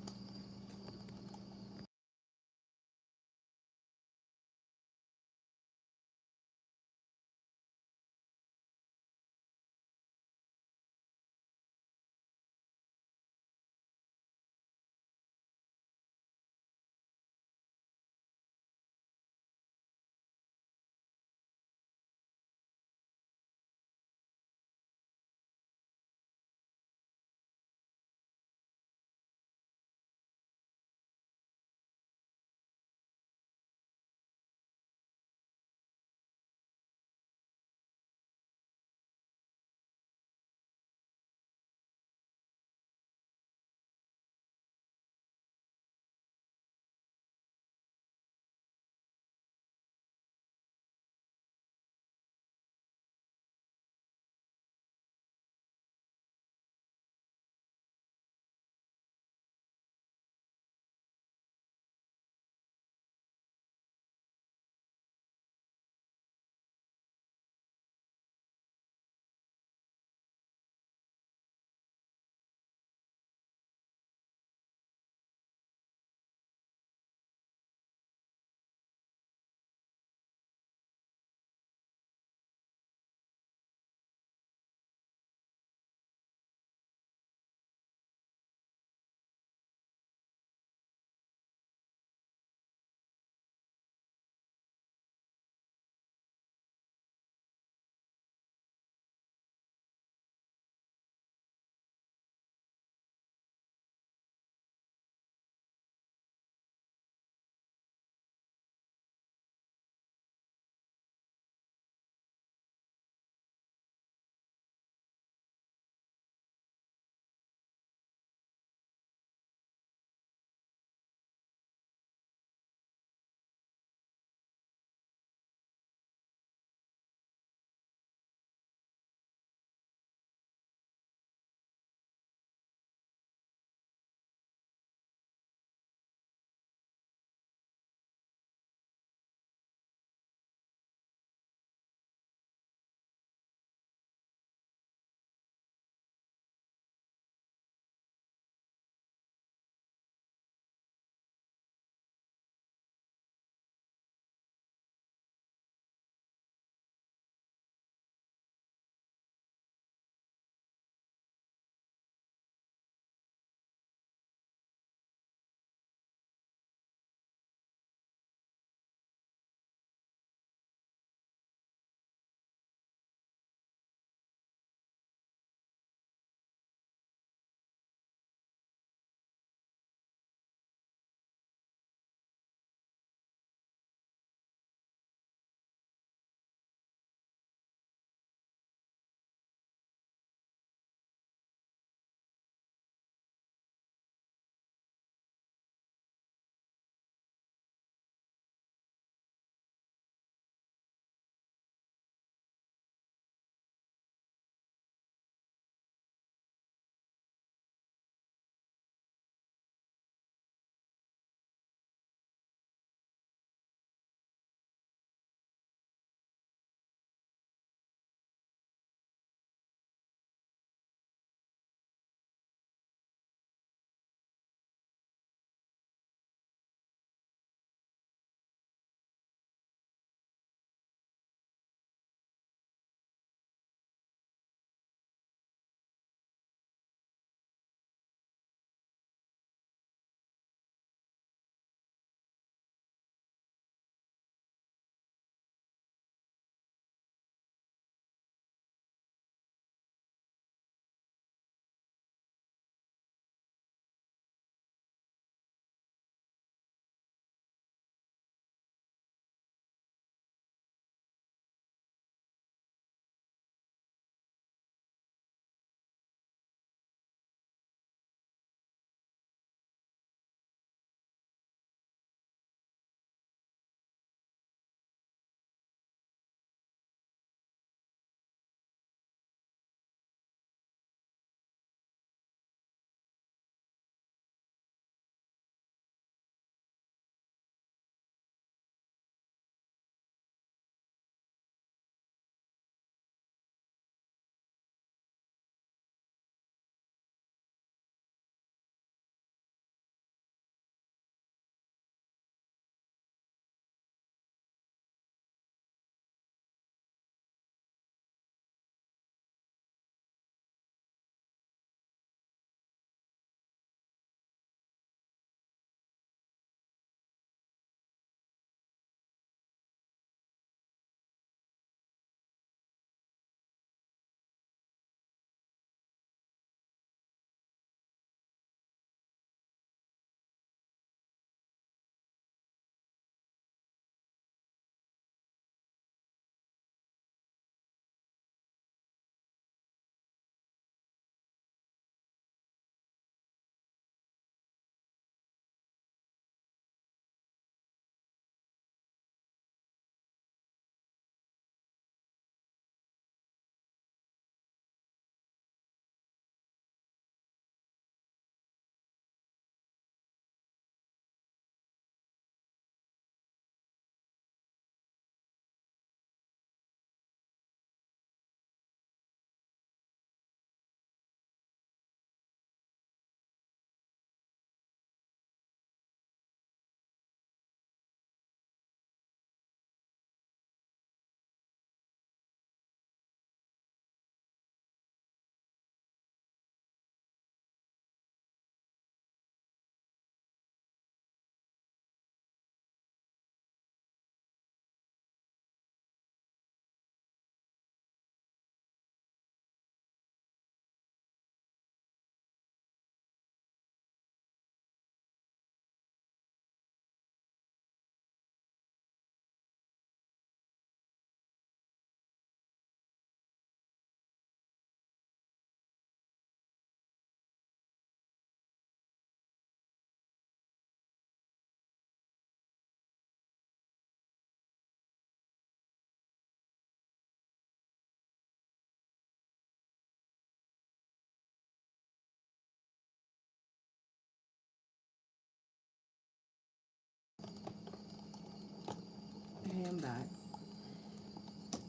Okay, I'm back.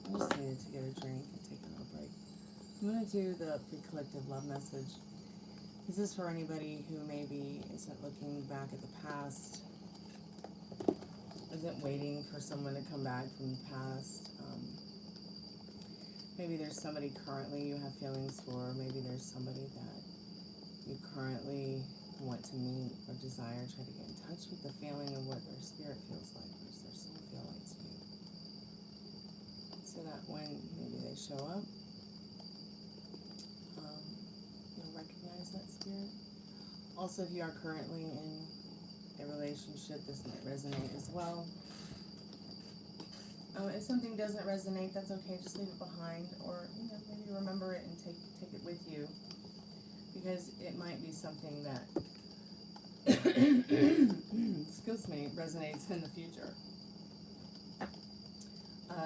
I just needed to get a drink and take a little break. I'm going to do the pre-collective love message. This is for anybody who maybe isn't looking back at the past, isn't waiting for someone to come back from the past. Maybe there's somebody currently you have feelings for. Maybe there's somebody that you currently want to meet or desire. Try to get in touch with the feeling of what their spirit feels like, what does their soul feel like to you. So that when maybe they show up, you'll recognize that spirit. Also, if you are currently in a relationship, this might resonate as well. If something doesn't resonate, that's okay. Just leave it behind, or maybe remember it and take it with you, because it might be something that excuse me, resonates in the future.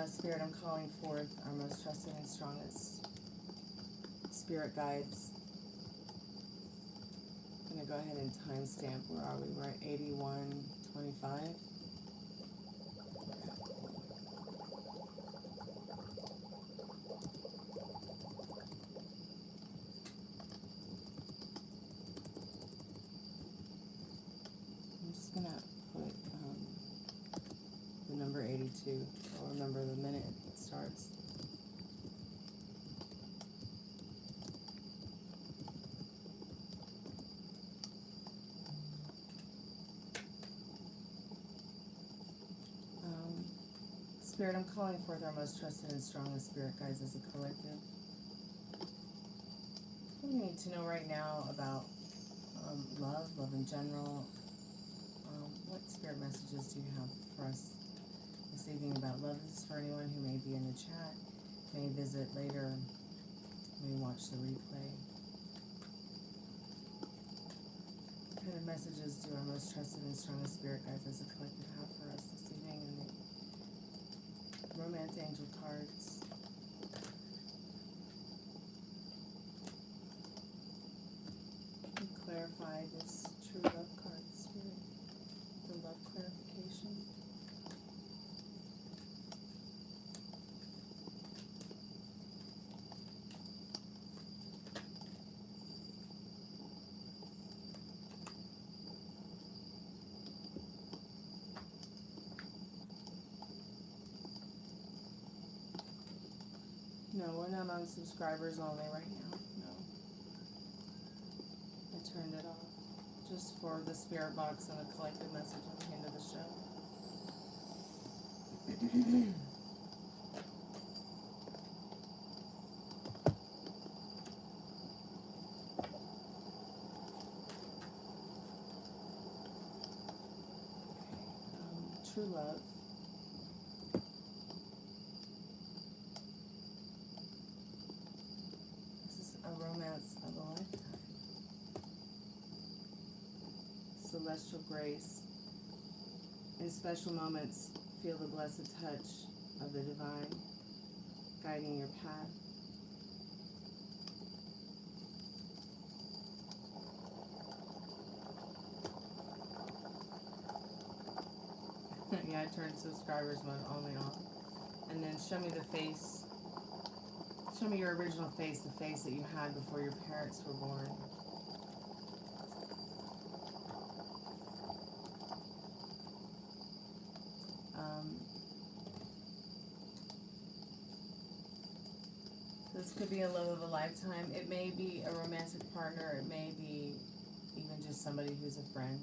Spirit, I'm calling forth our most trusted and strongest spirit guides. I'm going to go ahead and timestamp. Where are we? We're at 81:25. I'm just going to put the number 82. I'll remember the minute it starts. Spirit, I'm calling forth our most trusted and strongest spirit guides as a collective. What do we need to know right now about love in general? What spirit messages do you have for us this evening about love? This is for anyone who may be in the chat, may visit later, may watch the replay. What kind of messages do our most trusted and strongest spirit guides as a collective have for us this evening in the Romance Angel cards? Can you clarify this true love card, Spirit? The love clarification. No, we're not on subscribers only right now. No. I turned it off. Just for the spirit box and the collective message at the end of the show. True love. A romance of a lifetime. Celestial grace. In special moments, feel the blessed touch of the divine guiding your path. Yeah, I turned subscribers mode only off. And then show me the face. Show me your original face, the face that you had before your parents were born. This could be a love of a lifetime. It may be a romantic partner. It may be even just somebody who's a friend.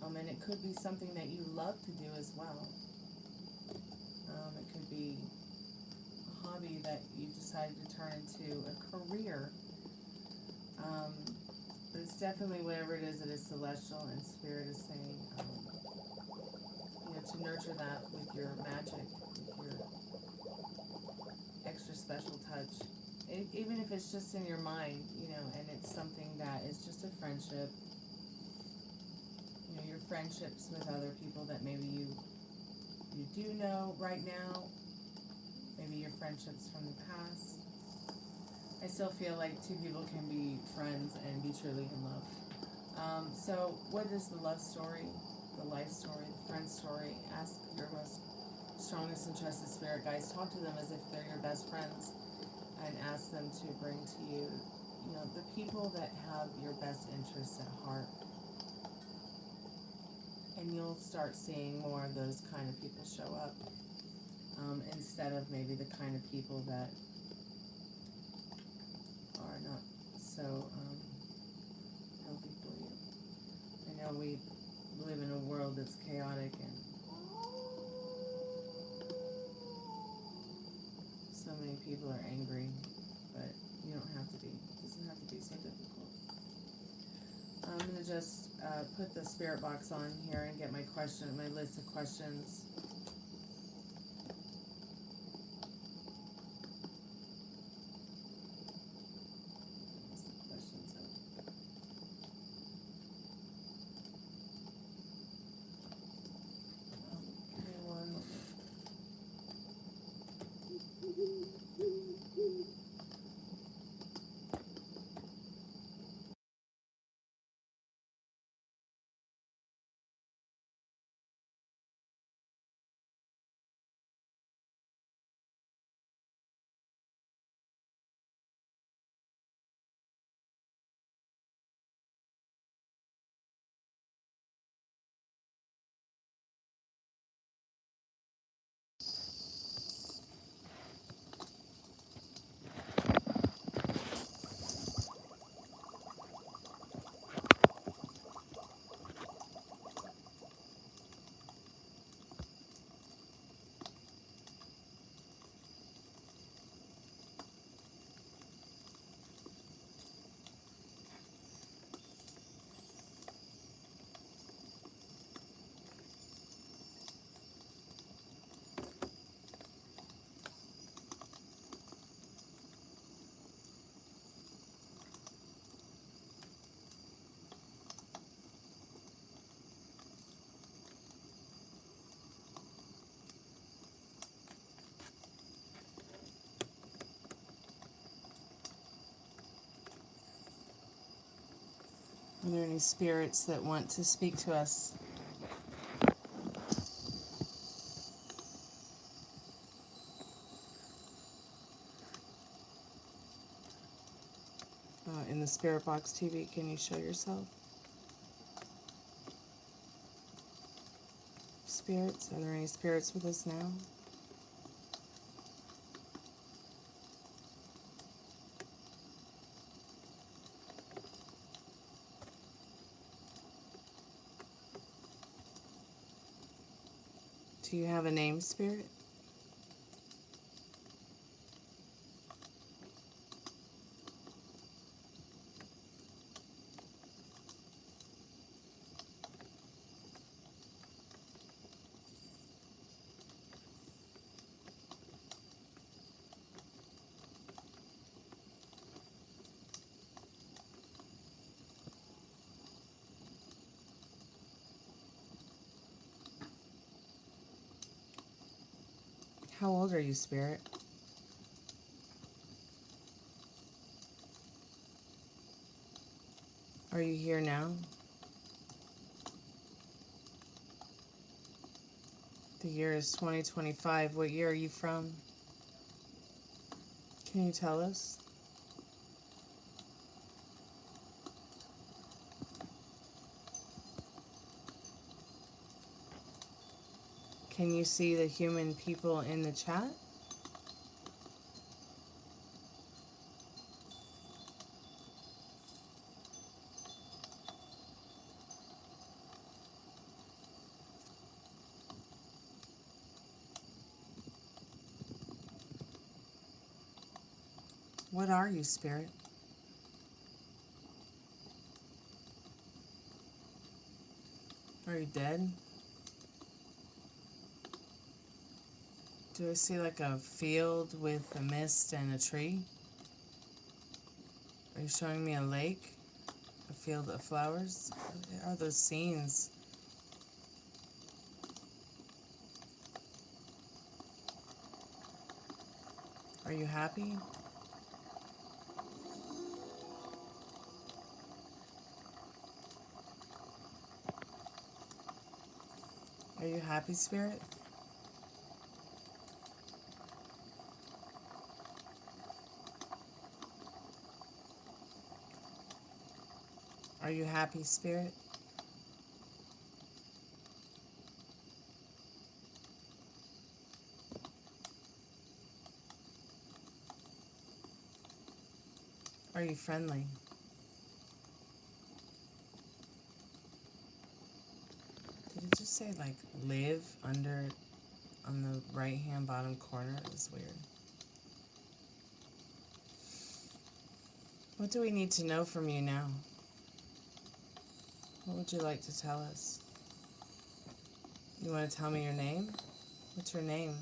And it could be something that you love to do as well. It could be hobby that you decided to turn into a career, but it's definitely whatever it is celestial, and Spirit is saying, to nurture that with your magic, with your extra special touch, even if it's just in your mind, and it's something that is just a friendship, your friendships with other people that maybe you do know right now. Maybe your friendships from the past. I still feel like two people can be friends and be truly in love. So what is the love story, the life story, the friend story? Ask your most strongest and trusted spirit guides, talk to them as if they're your best friends and ask them to bring to you, you know, the people that have your best interests at heart. And you'll start seeing more of those kind of people show up, instead of maybe the kind of people that are not so healthy for you. I know we live in a world that's chaotic and so many people are angry, but you don't have to be. It doesn't have to be so difficult. I'm going to just put the spirit box on here and get my list of questions. Are there any spirits that want to speak to us? In the Spirit Box TV, can you show yourself? Spirits, are there any spirits with us now? Do you have a name, spirit? How old are you, spirit? Are you here now? The year is 2025. What year are you from? Can you tell us? Can you see the human people in the chat? What are you, spirit? Are you dead? Do I see like a field with a mist and a tree? Are you showing me a lake? A field of flowers? What are those scenes? Are you happy? Are you happy, spirit? Are you happy, Spirit? Are you friendly? Did it just say like live under on the right hand bottom corner? It's weird. What do we need to know from you now? What would you like to tell us? You want to tell me your name? What's your name?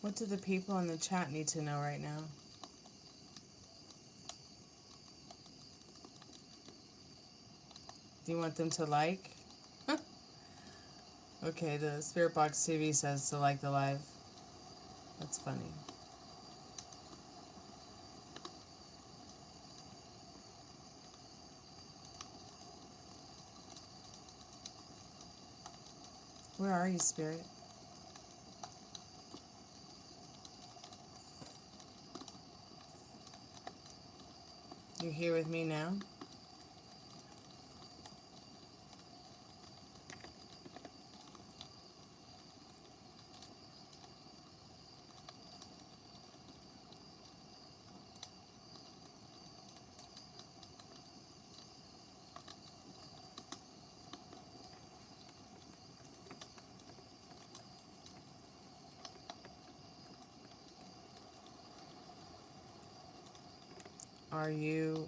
What do the people in the chat need to know right now? Do you want them to like? Okay, the Spirit Box TV says to like the live. That's funny. Where are you, Spirit? You're here with me now? Are you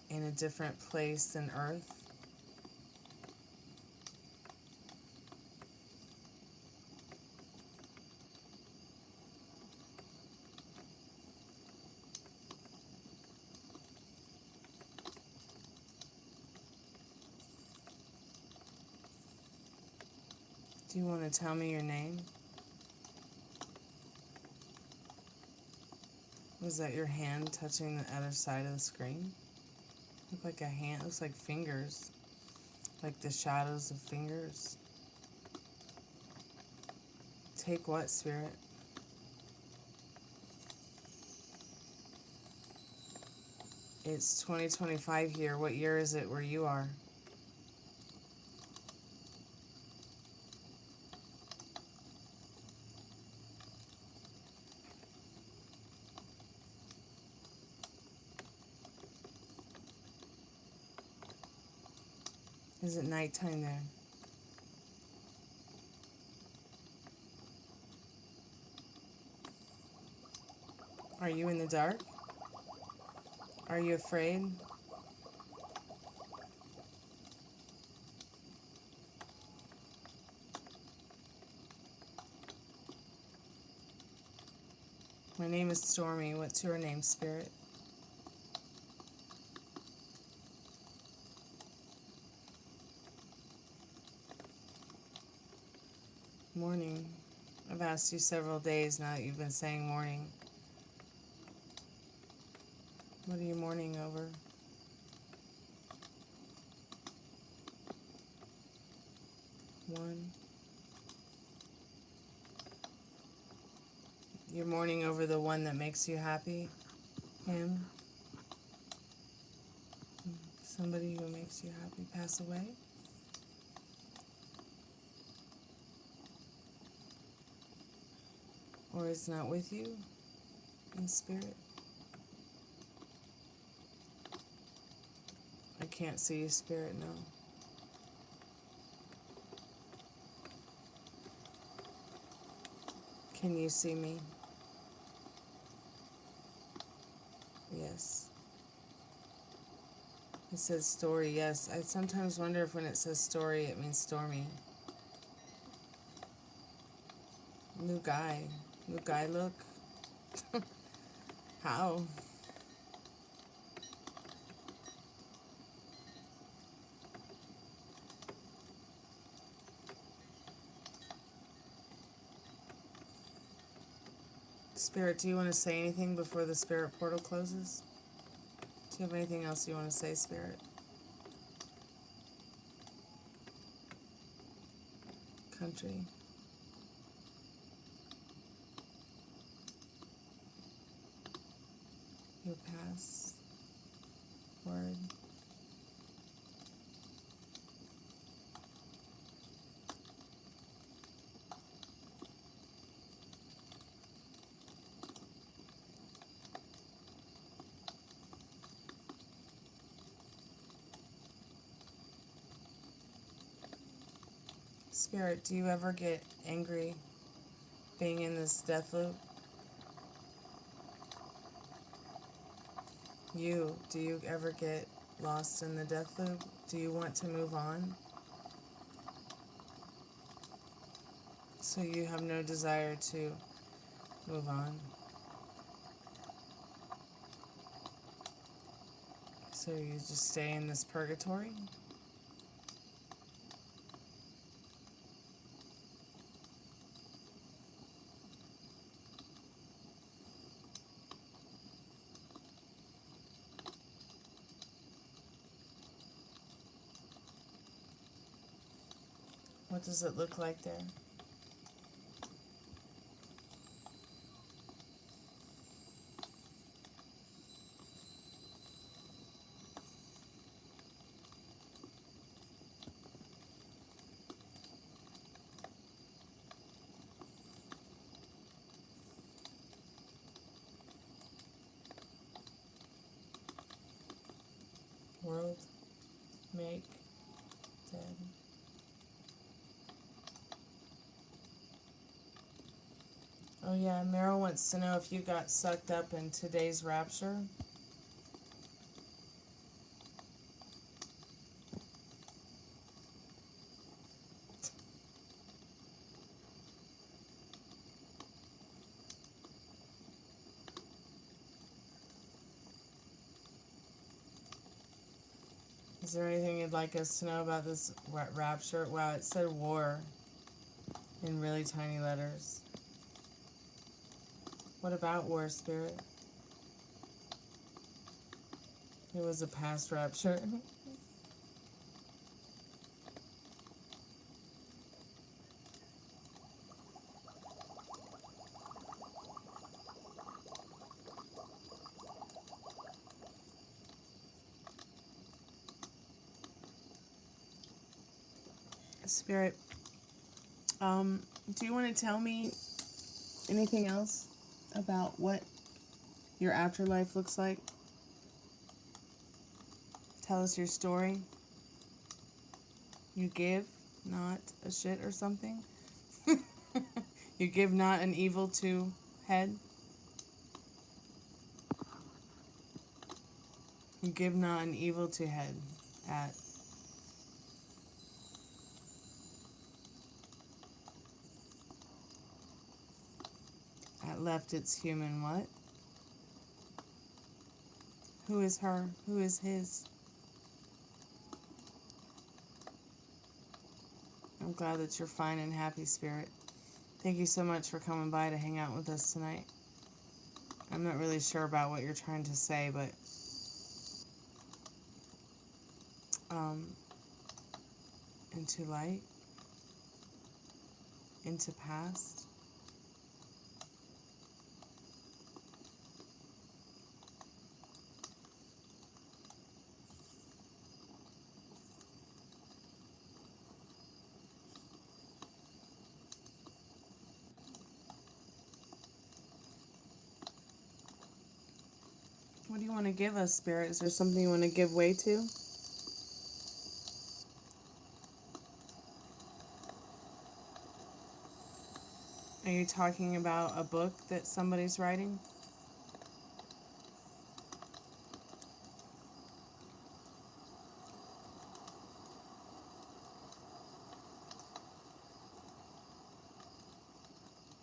in a different place than Earth? Do you want to tell me your name? Was that your hand touching the other side of the screen? Look like a hand, looks like fingers. Like the shadows of fingers. Take what, Spirit? It's 2025 here. What year is it where you are? Is it nighttime there? Are you in the dark? Are you afraid? My name is Stormy. What's your name, Spirit? Morning. I've asked you several days now that you've been saying morning. What are you mourning over? One. You're mourning over the one that makes you happy? Him? Somebody who makes you happy pass away? Or is not with you in spirit? I can't see you, Spirit, no. Can you see me? Yes. It says story, yes. I sometimes wonder if when it says story, it means stormy. New guy. New guy look? How? Spirit, do you want to say anything before the spirit portal closes? Do you have anything else you want to say, Spirit? Country. Your past. Word. Spirit, do you ever get angry being in this death loop? Do you ever get lost in the death loop? Do you want to move on? So you have no desire to move on. So you just stay in this purgatory? What does it look like there? World, make, dead. Oh yeah, Meryl wants to know if you got sucked up in today's rapture. Is there anything you'd like us to know about this rapture? Wow, it said war in really tiny letters. What about war, Spirit? It was a past rapture. Spirit, do you want to tell me anything else about what your afterlife looks like? Tell us your story. You give, not a shit or something. You give not an evil to head. You give not an evil to head at left it's human what? Who is her? Who is his? I'm glad that you're fine and happy, Spirit. Thank you so much for coming by to hang out with us tonight. I'm not really sure about what you're trying to say, but into light, into past. What do you want to give us, Spirit? Is there something you want to give way to? Are you talking about a book that somebody's writing?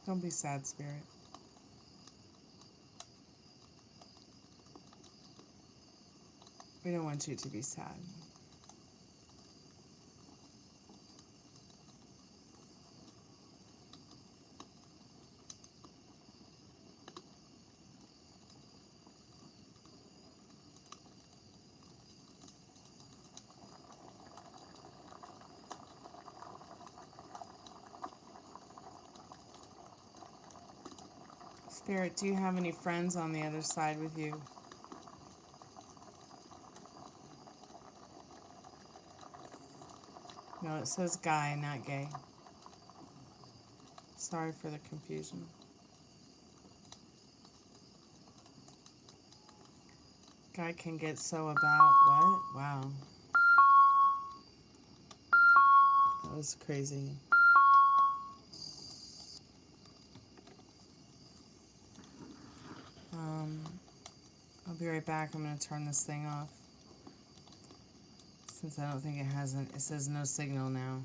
Don't be sad, Spirit. We don't want you to be sad. Spirit, do you have any friends on the other side with you? No, it says guy, not gay. Sorry for the confusion. Guy can get so about what? Wow. That was crazy. I'll be right back. I'm going to turn this thing off. Since I don't think it hasn't. It says no signal now.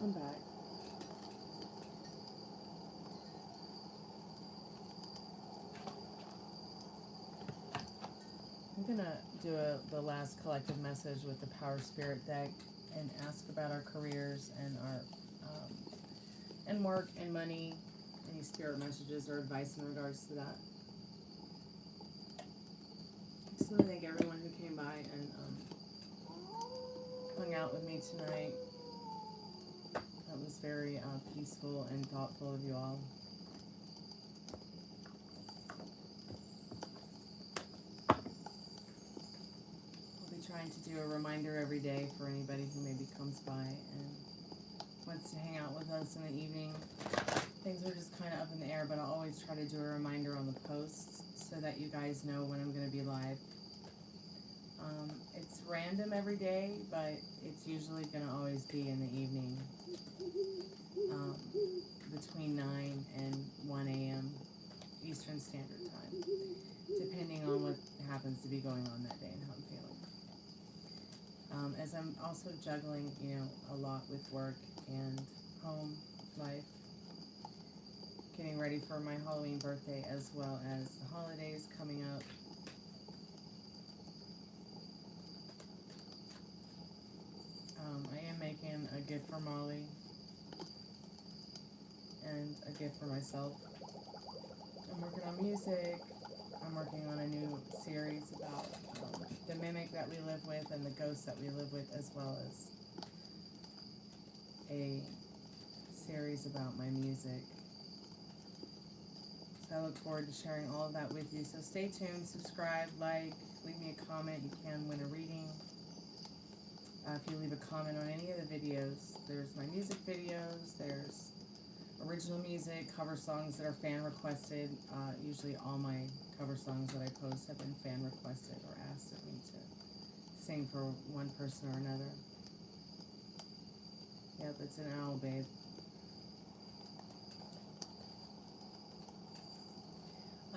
I'm back. I'm going to do the last collective message with the Power Spirit deck and ask about our careers and our and work and money, any spirit messages or advice in regards to that. Just want to thank everyone who came by and hung out with me tonight. That was very peaceful and thoughtful of you all. I'll be trying to do a reminder every day for anybody who maybe comes by and wants to hang out with us in the evening. Things are just kind of up in the air, but I'll always try to do a reminder on the posts so that you guys know when I'm going to be live. It's random every day, but it's usually going to always be in the evening, between 9 and 1 a.m. Eastern Standard Time, depending on what happens to be going on that day and how I'm feeling. As I'm also juggling, a lot with work and home life, getting ready for my Halloween birthday as well as the holidays coming up. I am making a gift for Molly and a gift for myself. I'm working on music. I'm working on a new series about the mimic that we live with and the ghosts that we live with, as well as a series about my music. So I look forward to sharing all of that with you. So stay tuned, subscribe, like, leave me a comment. You can win a reading. If you leave a comment on any of the videos, there's my music videos, there's original music, cover songs that are fan requested. Usually all my cover songs that I post have been fan requested or asked of me to sing for one person or another. Yep, it's an owl, babe.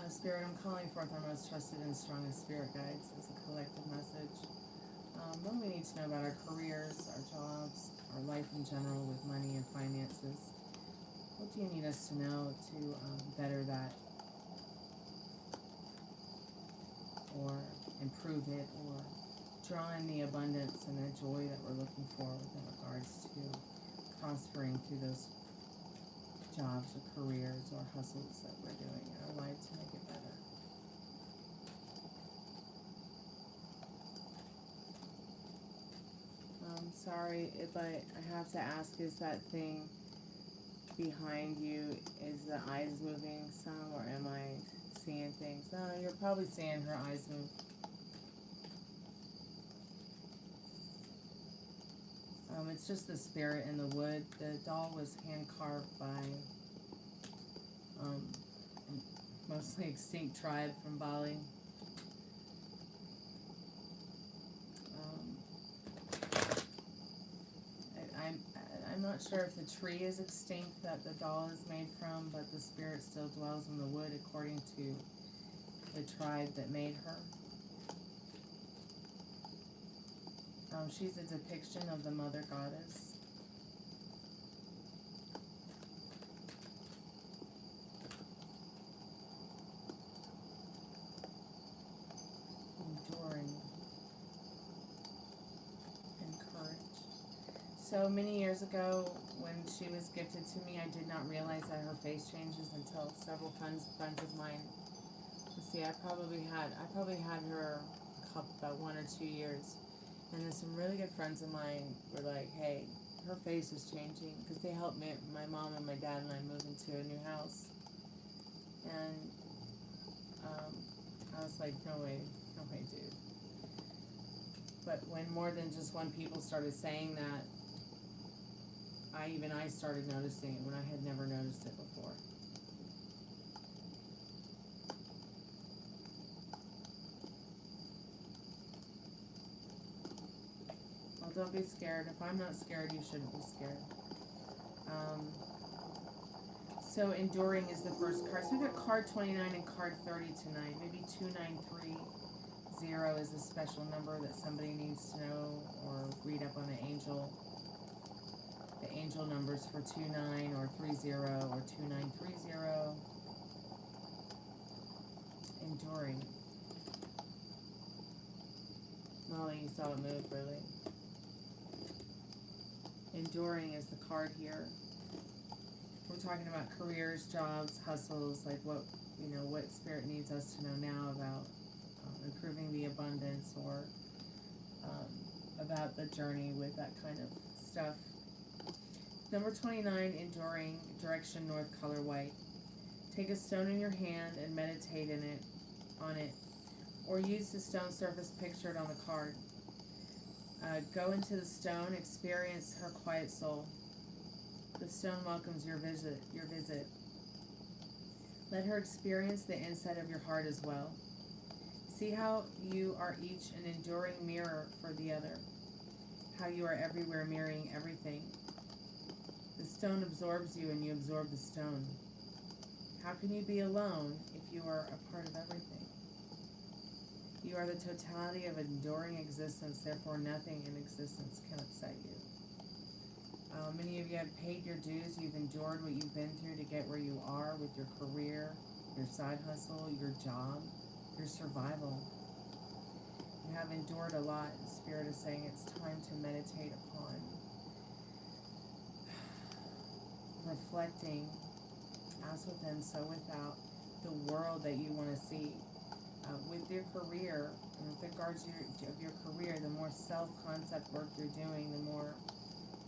Spirit, I'm calling forth our most trusted and strongest spirit guides as a collective message. What do we need to know about our careers, our jobs, our life in general with money and finances? What do you need us to know to better that, or improve it, or draw in the abundance and the joy that we're looking for in regards to prospering through those jobs or careers or hustles that we're doing in our life to make it better? Sorry, but I have to ask, is that thing behind you, is the eyes moving some, or am I seeing things? No, you're probably seeing her eyes move. It's just the spirit in the wood. The doll was hand carved by mostly extinct tribe from Bali. I'm not sure if the tree is extinct that the doll is made from, but the spirit still dwells in the wood according to the tribe that made her. She's a depiction of the mother goddess. Enduring. And courage. So many years ago, when she was gifted to me, I did not realize that her face changes until several friends of mine. Let's see, I probably had her about 1 or 2 years, and then some really good friends of mine were like, "Hey, her face is changing," because they helped me, my mom and my dad and I move into a new house, and I was like, no way, dude. But when more than just one people started saying that, I started noticing it when I had never noticed it before. Well, don't be scared. If I'm not scared, you shouldn't be scared. So enduring is the first card. So we got card 29 and card 30 tonight. Maybe 2930 is a special number that somebody needs to know or read up on the angel. The angel numbers for 29 or 30 or 2930. Enduring. Molly, you saw it move, really. Enduring is the card here. We're talking about careers, jobs, hustles, like what Spirit needs us to know now about improving the abundance, or about the journey with that kind of stuff. Number 29, enduring, direction north, color white. Take a stone in your hand and meditate on it, or use the stone surface pictured on the card. Go into the stone, experience her quiet soul. The stone welcomes your visit. Let her experience the inside of your heart as well. See how you are each an enduring mirror for the other. How you are everywhere, mirroring everything. The stone absorbs you and you absorb the stone. How can you be alone if you are a part of everything? You are the totality of enduring existence, therefore nothing in existence can upset you. Many of you have paid your dues. You've endured what you've been through to get where you are with your career, your side hustle, your job, your survival. You have endured a lot. Spirit is saying it's time to meditate upon reflecting, as within, so without, the world that you want to see. With your career, and with regards of your career, the more self-concept work you're doing, the more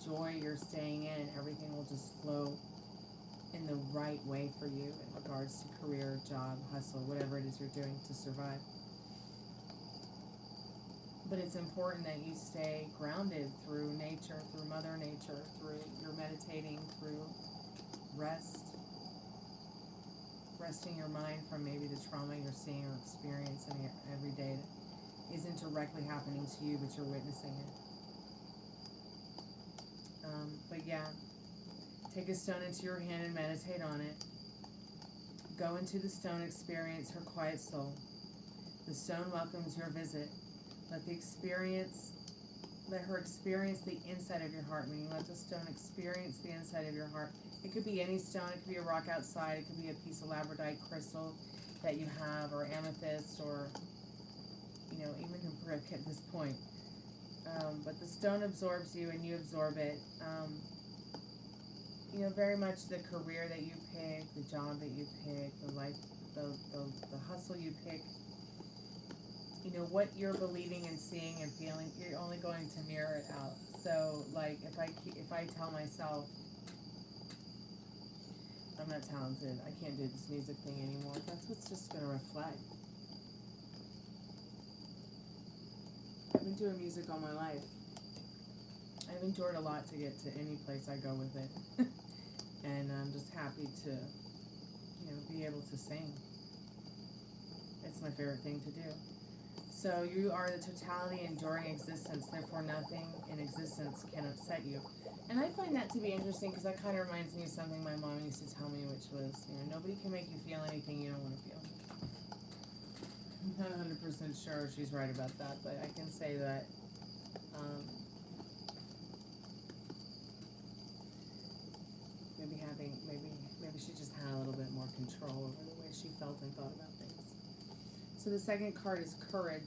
joy you're staying in, everything will just flow in the right way for you in regards to career, job, hustle, whatever it is you're doing to survive. But it's important that you stay grounded through nature, through Mother Nature, through your meditating, through resting your mind from maybe the trauma you're seeing or experiencing every day that isn't directly happening to you, but you're witnessing it. But yeah, take a stone into your hand and meditate on it. Go into the stone, experience her quiet soul. The stone welcomes your visit. Let her experience the inside of your heart, meaning let the stone experience the inside of your heart. It could be any stone, it could be a rock outside, it could be a piece of labradorite crystal that you have, or amethyst, or, even a brick at this point. But the stone absorbs you and you absorb it. Very much the career that you pick, the job that you pick, the life, the hustle you pick, what you're believing and seeing and feeling, you're only going to mirror it out. So, like, if I tell myself, I'm not talented, I can't do this music thing anymore, that's what's just going to reflect. I've been doing music all my life. I've endured a lot to get to any place I go with it. And I'm just happy to, be able to sing. It's my favorite thing to do. So you are the totality, enduring existence, therefore nothing in existence can upset you. And I find that to be interesting because that kind of reminds me of something my mom used to tell me, which was, nobody can make you feel anything you don't want to feel. I'm not 100% sure she's right about that, but I can say that Maybe she just had a little bit more control over the way she felt and thought about things. So the second card is courage.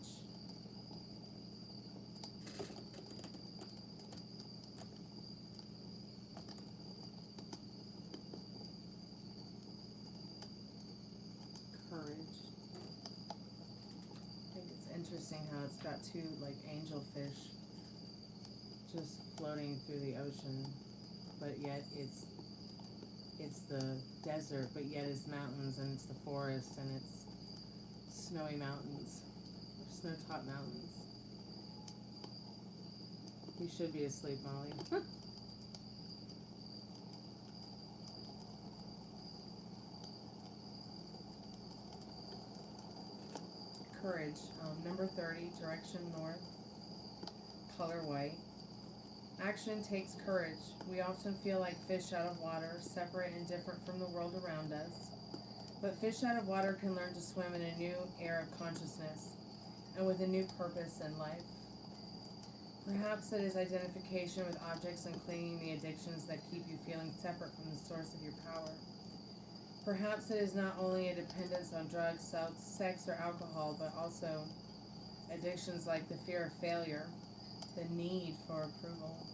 Courage. I think it's interesting how it's got two like angelfish just floating through the ocean, but yet it's the desert, but yet it's mountains, and it's the forest, and it's snowy mountains, or snow-topped mountains. You should be asleep, Molly. Courage. Number 30, direction north, color white. Action takes courage. We often feel like fish out of water, separate and different from the world around us. But fish out of water can learn to swim in a new air of consciousness and with a new purpose in life. Perhaps it is identification with objects and clinging the addictions that keep you feeling separate from the source of your power. Perhaps it is not only a dependence on drugs, sex, or alcohol, but also addictions like the fear of failure, the need for approval,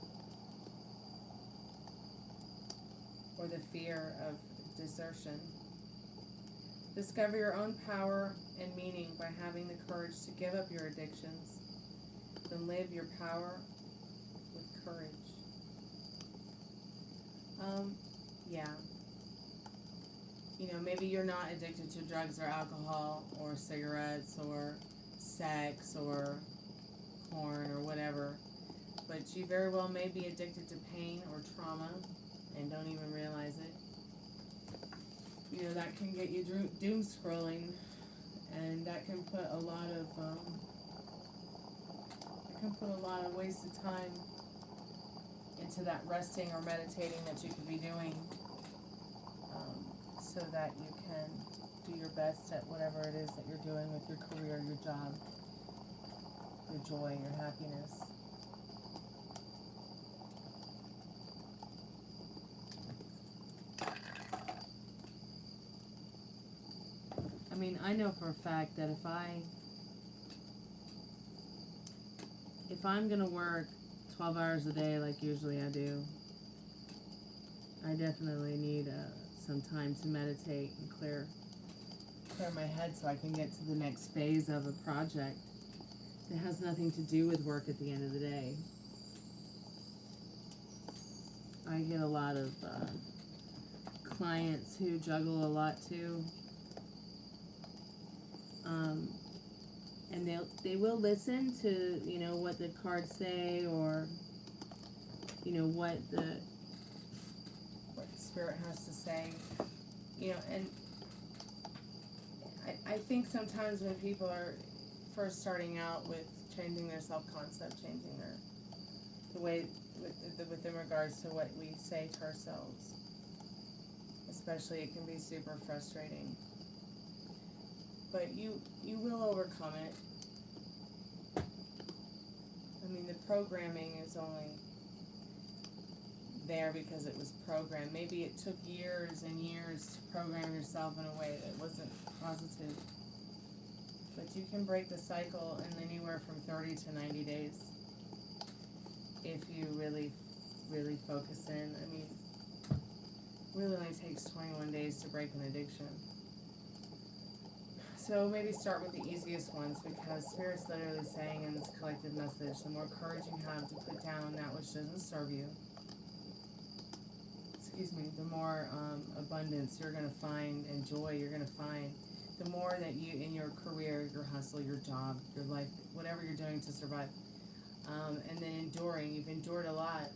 or the fear of desertion. Discover your own power and meaning by having the courage to give up your addictions. Then live your power with courage. Yeah. You know, maybe you're not addicted to drugs or alcohol or cigarettes or sex or porn or whatever, but you very well may be addicted to pain or trauma and don't even realize it. You know, that can get you doom scrolling, and that can put a lot of wasted time into that resting or meditating that you could be doing, so that you can do your best at whatever it is that you're doing with your career, your job, your joy, your happiness. I mean, I know for a fact that if I'm gonna work 12 hours a day like usually I do, I definitely need some time to meditate and clear my head so I can get to the next phase of a project that has nothing to do with work at the end of the day. I get a lot of clients who juggle a lot too, and they will listen to, you know, what the cards say, or, you know, what the Spirit has to say, you know. And I think sometimes when people are first starting out with changing their self-concept, changing the way within regards to what we say to ourselves, especially, it can be super frustrating. But you will overcome it. I mean, the programming is only there because it was programmed. Maybe it took years and years to program yourself in a way that wasn't positive. But you can break the cycle in anywhere from 30 to 90 days if you really, really focus in. I mean, it really only takes 21 days to break an addiction. So maybe start with the easiest ones, because Spirit's literally saying in this collective message, the more courage you have to put down that which doesn't serve you, the more abundance you're going to find and joy you're going to find. The more that you, in your career, your hustle, your job, your life, whatever you're doing to survive, and then enduring. You've endured a lot,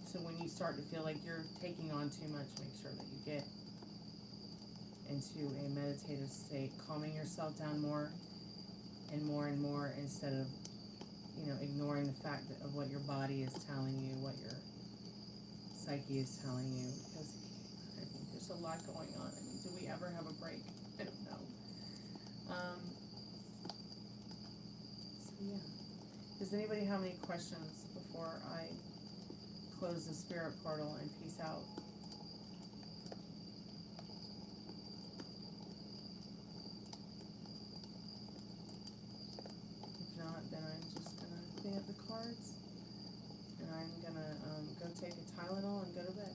so when you start to feel like you're taking on too much, make sure that you get into a meditative state, calming yourself down more and more and more, instead of, you know, ignoring the fact of what your body is telling you, what your psyche is telling you, because I think there's a lot going on. I mean, do we ever have a break? I don't know. So yeah, Does anybody have any questions before I close the spirit portal and peace out? If not, then I'm just going to clean up the cards. And I'm going to go take a Tylenol and go to bed.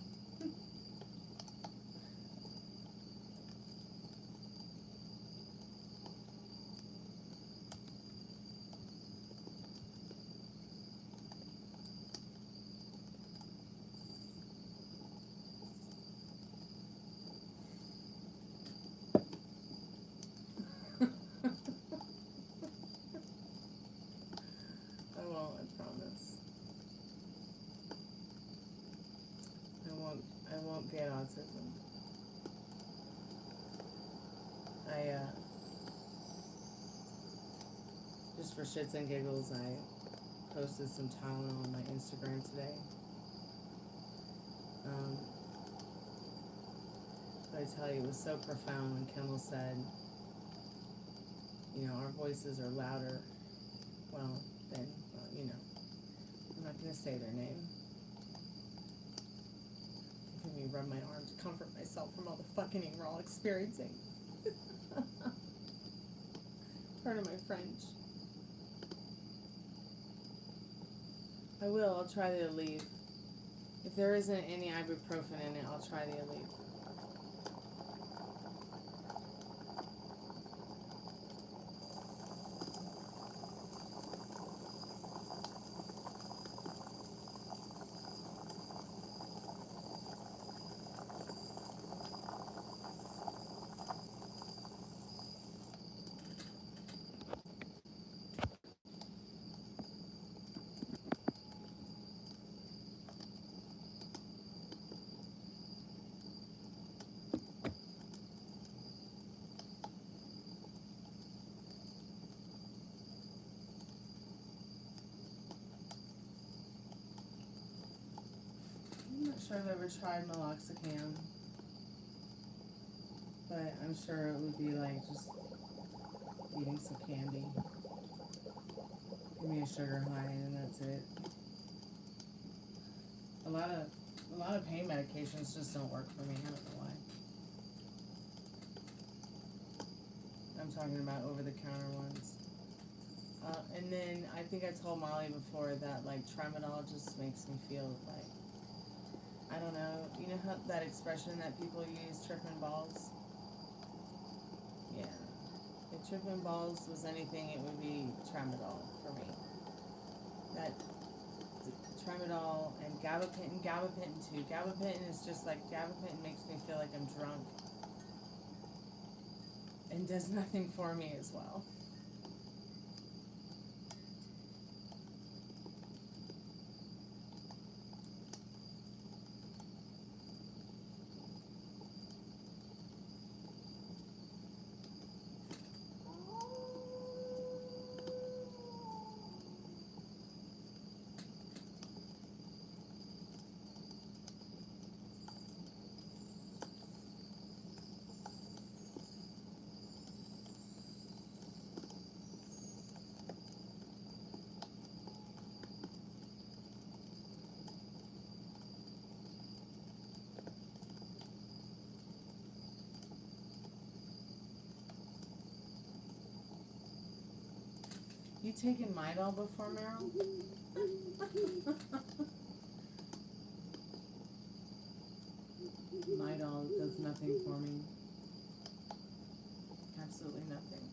I won't get autism. Just for shits and giggles, I posted some Tylenol on my Instagram today. But I tell you, it was so profound when Kimmel said, you know, our voices are louder. Well, then, you know, I'm not going to say their name. Let me rub my arm to comfort myself from all the fucking we're all experiencing. Pardon my French. I'll try the Aleve. If there isn't any ibuprofen in it, I'll try the Aleve. I'm not sure I've ever tried meloxicam, but I'm sure it would be like just eating some candy. Give me a sugar high and that's it. A lot of pain medications just don't work for me. I don't know why. I'm talking about over-the-counter ones. And then I think I told Molly before that like tramadol just makes me feel like, I don't know, you know how that expression that people use, tripping balls? Yeah. If tripping balls was anything, it would be tramadol for me. That tramadol and gabapentin too. Gabapentin is just like, gabapentin makes me feel like I'm drunk. And does nothing for me as well. You taken Midol before, Meryl? Midol does nothing for me. Absolutely nothing.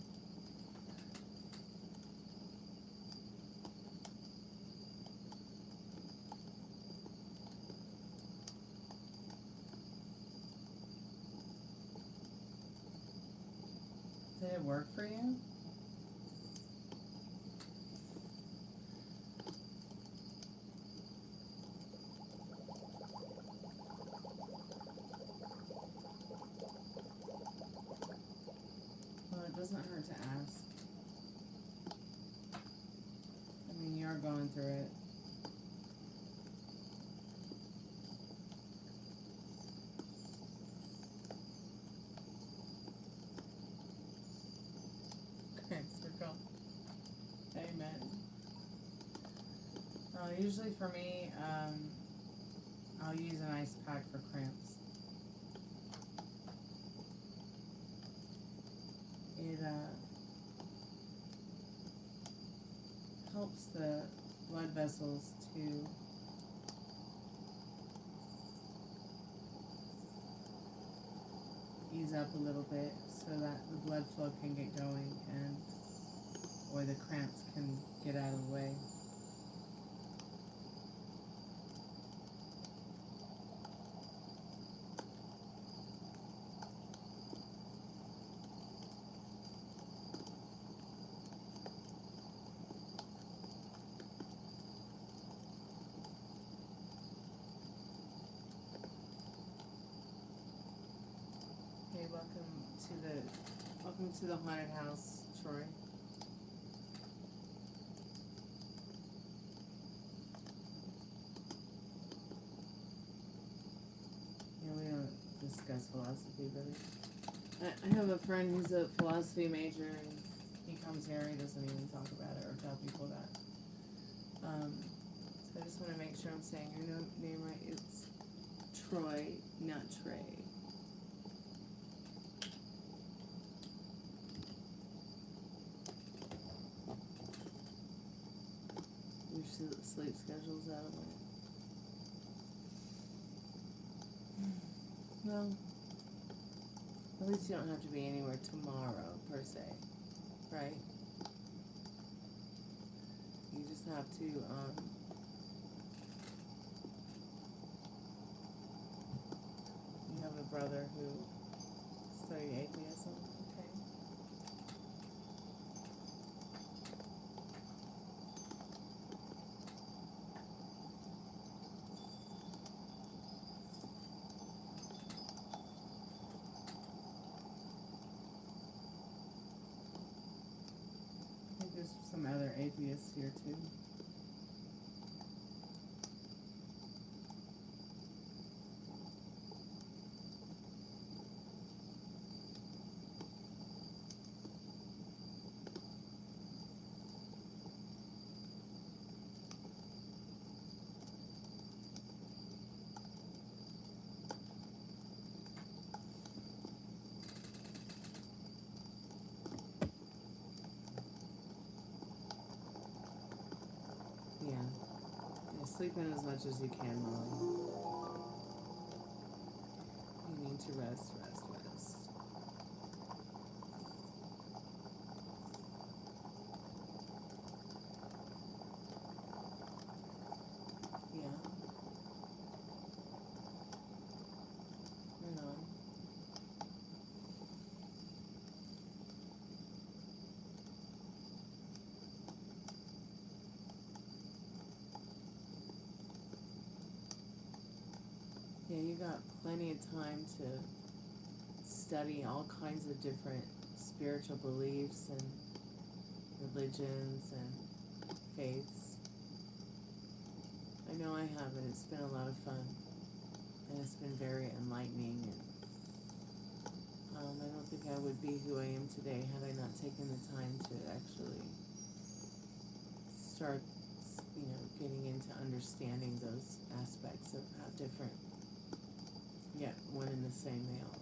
Did it work for you? Well, it doesn't hurt to ask. I mean, you're going through it. Thanks for going. Amen. Usually for me, I'll use an ice pack for cramps. It helps the blood vessels to ease up a little bit so that the blood flow can get going and or the cramps can get out of the way. Hey, welcome to the haunted house, Troy. Yeah, we don't discuss philosophy, really. I have a friend who's a philosophy major, and he comes here, he doesn't even talk about it or tell people that. So I just want to make sure I'm saying your name right. It's Troy, not Trey. Your sleep schedule's out of whack. Well, at least you don't have to be anywhere tomorrow, per se, right? You just have to, you have a brother who studied atheism, okay? There's some other atheists here too. Yeah, sleep in as much as you can, Molly. You need to rest. Yeah. Right on. Yeah, you got plenty of time to study all kinds of different spiritual beliefs and religions and faiths. I know I have, and it's been a lot of fun. And it's been very enlightening. And I don't think I would be who I am today had I not taken the time to actually start, getting into understanding those aspects of how different, yet one and the same they all are.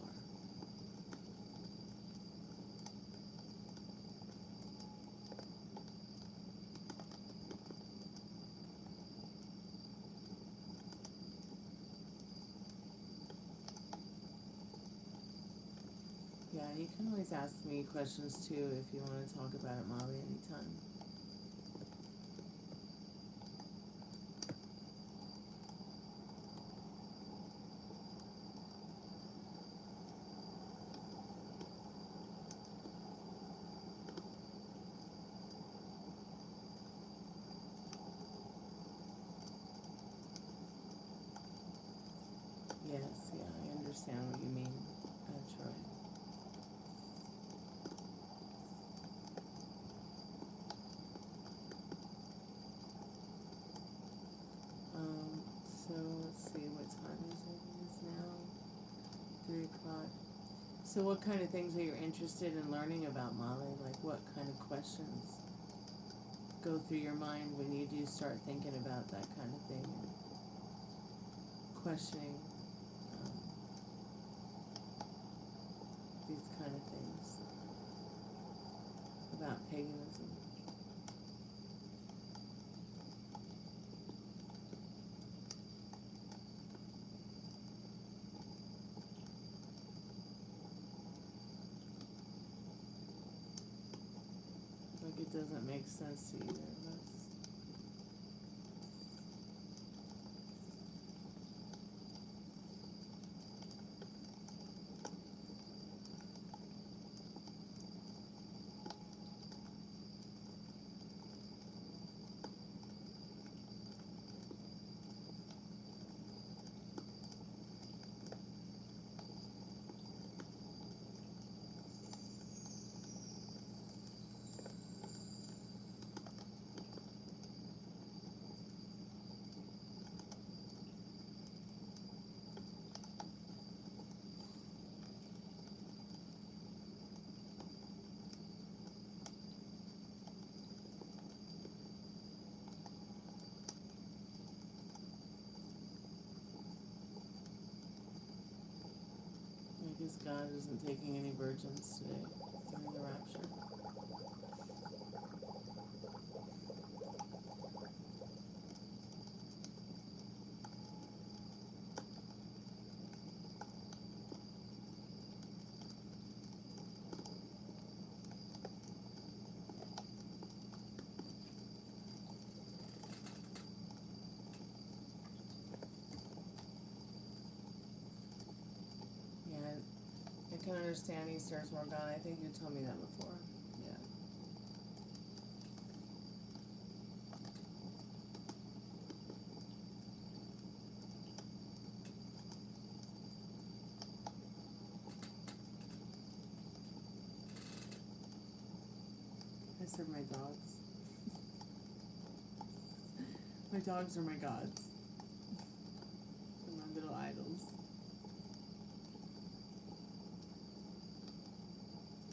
Yeah, you can always ask me questions too if you want to talk about it, Molly, anytime. Yes, yeah, I understand what you mean, Troy. So let's see, what time is it? It's now 3 o'clock. So what kind of things are you interested in learning about, Molly? Like what kind of questions? go through your mind when you do start thinking about that kind of thing and questioning these kind of things about paganism. Like it doesn't make sense to either of us. I guess God isn't taking any virgins today during the rapture. I can understand Easter is more gone. I think you told me that before. Yeah. I serve my dogs. My dogs are my gods. They're my little idols.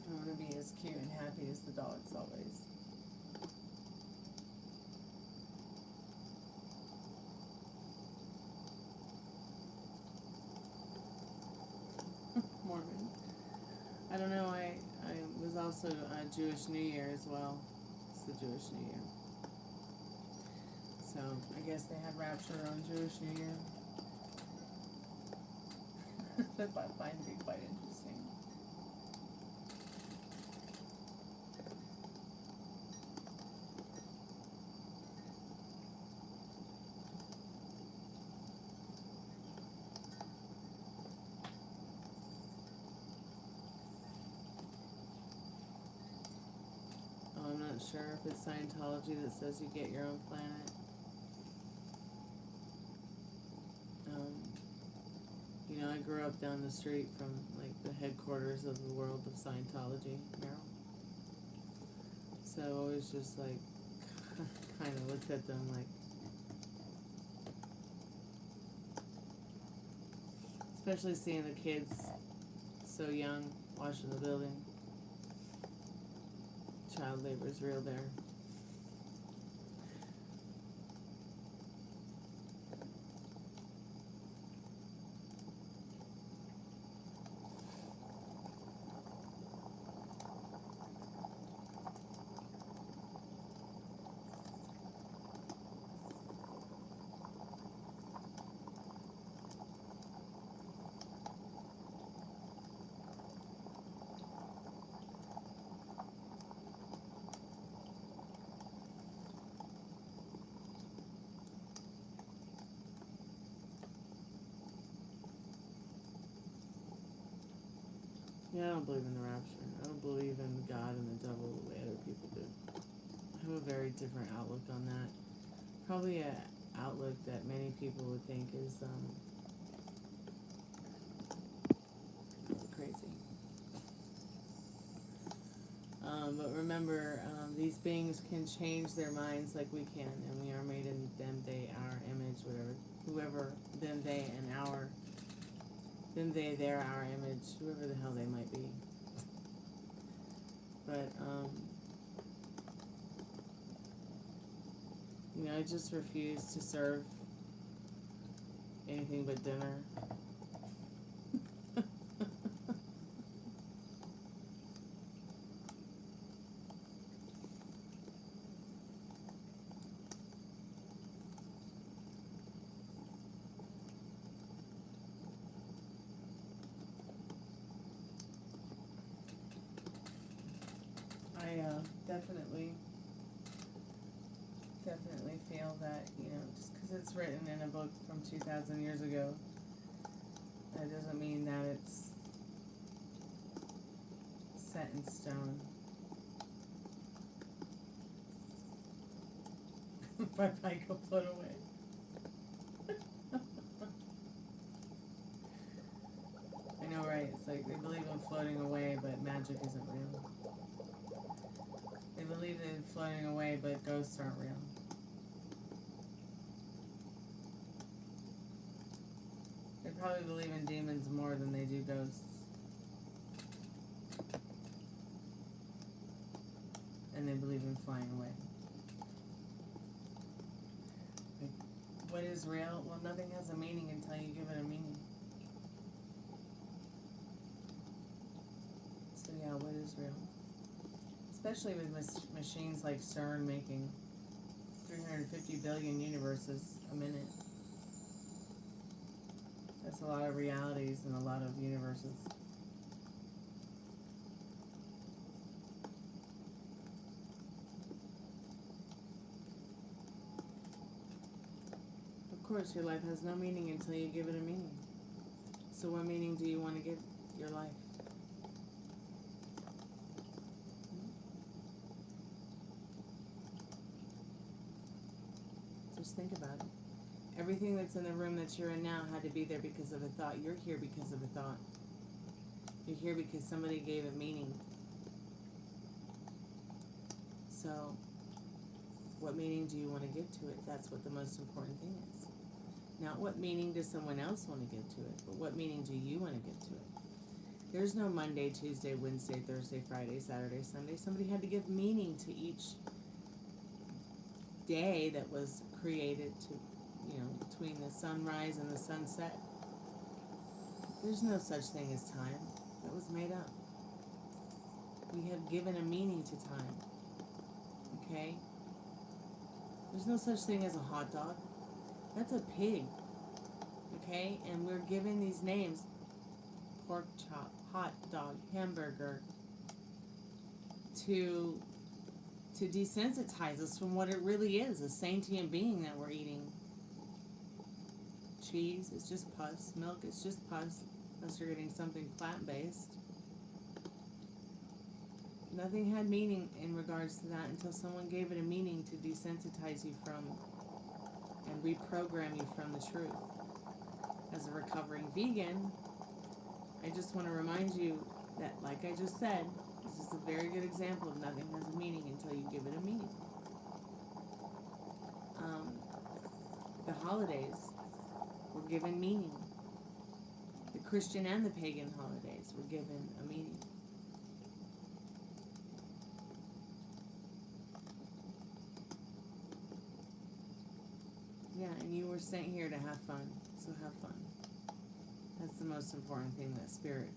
I want to be as cute and happy as the dogs always. Mormon. I don't know, I was also Jewish New Year as well. It's the Jewish New Year. So I guess they had rapture on Jewish New Year. That I find to be quite interesting. I'm not sure if it's Scientology that says you get your own planet. You know, I grew up down the street from like the headquarters of the world of Scientology, Maryland. So I always just like kind of looked at them like, especially seeing the kids so young watching the building. Child labor is real there. Yeah, I don't believe in the rapture. I don't believe in God and the devil the way other people do. I have a very different outlook on that. Probably an outlook that many people would think is crazy. But remember, these beings can change their minds like we can, and we are made in them, they, our image, whatever. Whoever, them, they, and our. Then they're our image, whoever the hell they might be. But, You know, I just refuse to serve anything but dinner. I definitely feel that, you know, just because it's written in a book from 2,000 years ago, that doesn't mean that it's set in stone. My bike will float away. I know, right? It's like they believe in floating away, but magic isn't real. They believe in floating away, but ghosts aren't real. They probably believe in demons more than they do ghosts. And they believe in flying away. Like, what is real? Well, nothing has a meaning until you give it a meaning. So yeah, what is real? Especially with machines like CERN making 350 billion universes a minute. That's a lot of realities and a lot of universes. Of course, your life has no meaning until you give it a meaning. So what meaning do you want to give your life? Just think about it. Everything that's in the room that you're in now had to be there because of a thought. You're here because of a thought. You're here because somebody gave it meaning. So, what meaning do you want to give to it? That's what the most important thing is. Not what meaning does someone else want to give to it, but what meaning do you want to give to it? There's no Monday, Tuesday, Wednesday, Thursday, Friday, Saturday, Sunday. Somebody had to give meaning to each day that was created to, you know, between the sunrise and the sunset. There's no such thing as time. That was made up. We have given a meaning to time. Okay? There's no such thing as a hot dog. That's a pig. Okay? And we're given these names. Pork chop, hot dog, hamburger. To desensitize us from what it really is, a sentient being that we're eating. Cheese is just pus. Milk is just pus, unless you're getting something plant-based. Nothing had meaning in regards to that until someone gave it a meaning to desensitize you from and reprogram you from the truth. As a recovering vegan, I just want to remind you that, like I just said, this is a very good example of nothing has a meaning until you give it a meaning. The holidays were given meaning. The Christian and the pagan holidays were given a meaning. Yeah, and you were sent here to have fun, so have fun. That's the most important thing that Spirit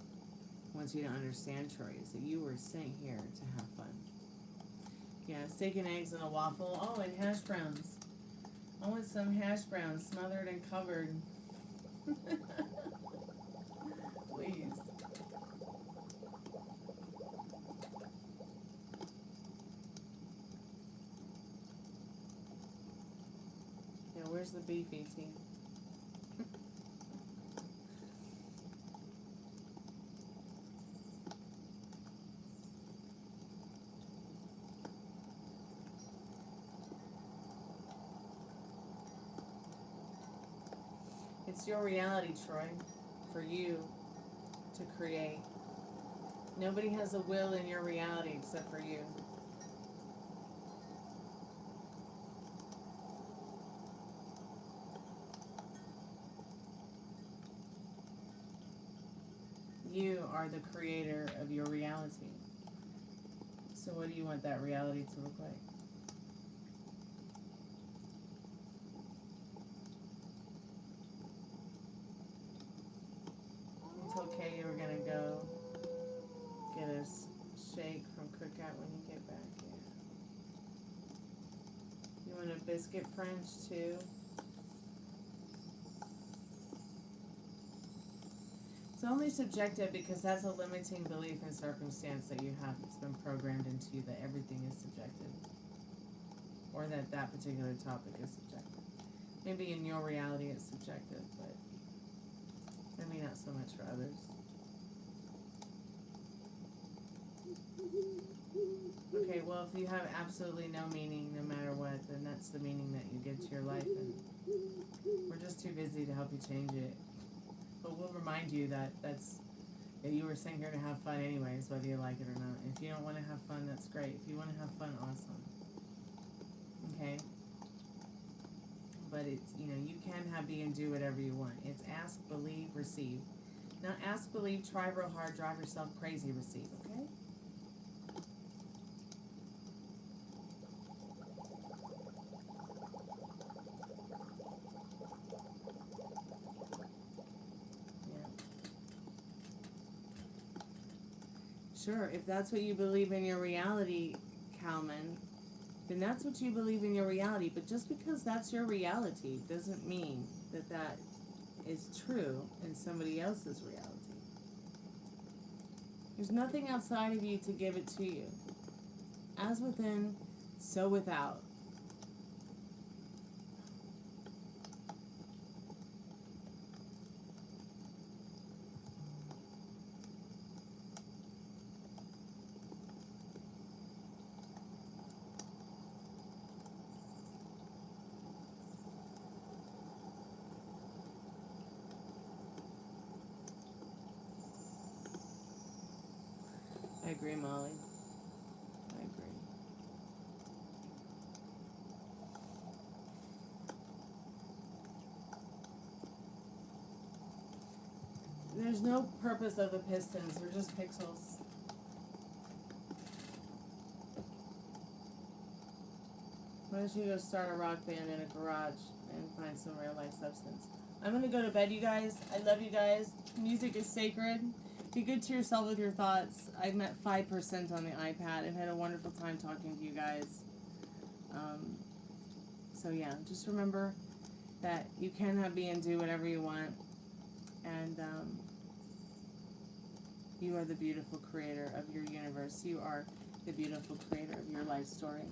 wants you to understand, Troy, is that you were sent here to have fun. Yeah, steak and eggs and a waffle. Oh, and hash browns. I want some hash browns smothered and covered. Please. Yeah, where's the beef, E.T.? It's your reality, Troy, for you to create. Nobody has a will in your reality except for you. You are the creator of your reality. So what do you want that reality to look like? okay, you were gonna go get a shake from Cookout when you get back. Yeah. You want a biscuit French too? It's only subjective because that's a limiting belief and circumstance that you have that's been programmed into you, that everything is subjective. Or that that particular topic is subjective. Maybe in your reality it's subjective, but maybe not so much for others. Okay, well, if you have absolutely no meaning no matter what, then that's the meaning that you give to your life, and we're just too busy to help you change it. But we'll remind you that that you were sent here to have fun anyways, whether you like it or not. If you don't want to have fun, that's great. If you want to have fun, awesome. Okay? But it's, you know, you can have, be, and do whatever you want. It's ask, believe, receive. Now ask, believe, try real hard, drive yourself crazy, receive, okay? Sure, if that's what you believe in your reality, Calman, then that's what you believe in your reality. But just because that's your reality doesn't mean that that is true in somebody else's reality. There's nothing outside of you to give it to you. As within, so without. I agree, Molly. I agree. There's no purpose of the pistons. They're just pixels. Why don't you go start a rock band in a garage and find some real life substance? I'm going to go to bed, you guys. I love you guys. Music is sacred. Be good to yourself with your thoughts. I'm at 5% on the iPad. I've had a wonderful time talking to you guys. So yeah, just remember that you can have, be, and do whatever you want. And you are the beautiful creator of your universe. You are the beautiful creator of your life story.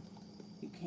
You can't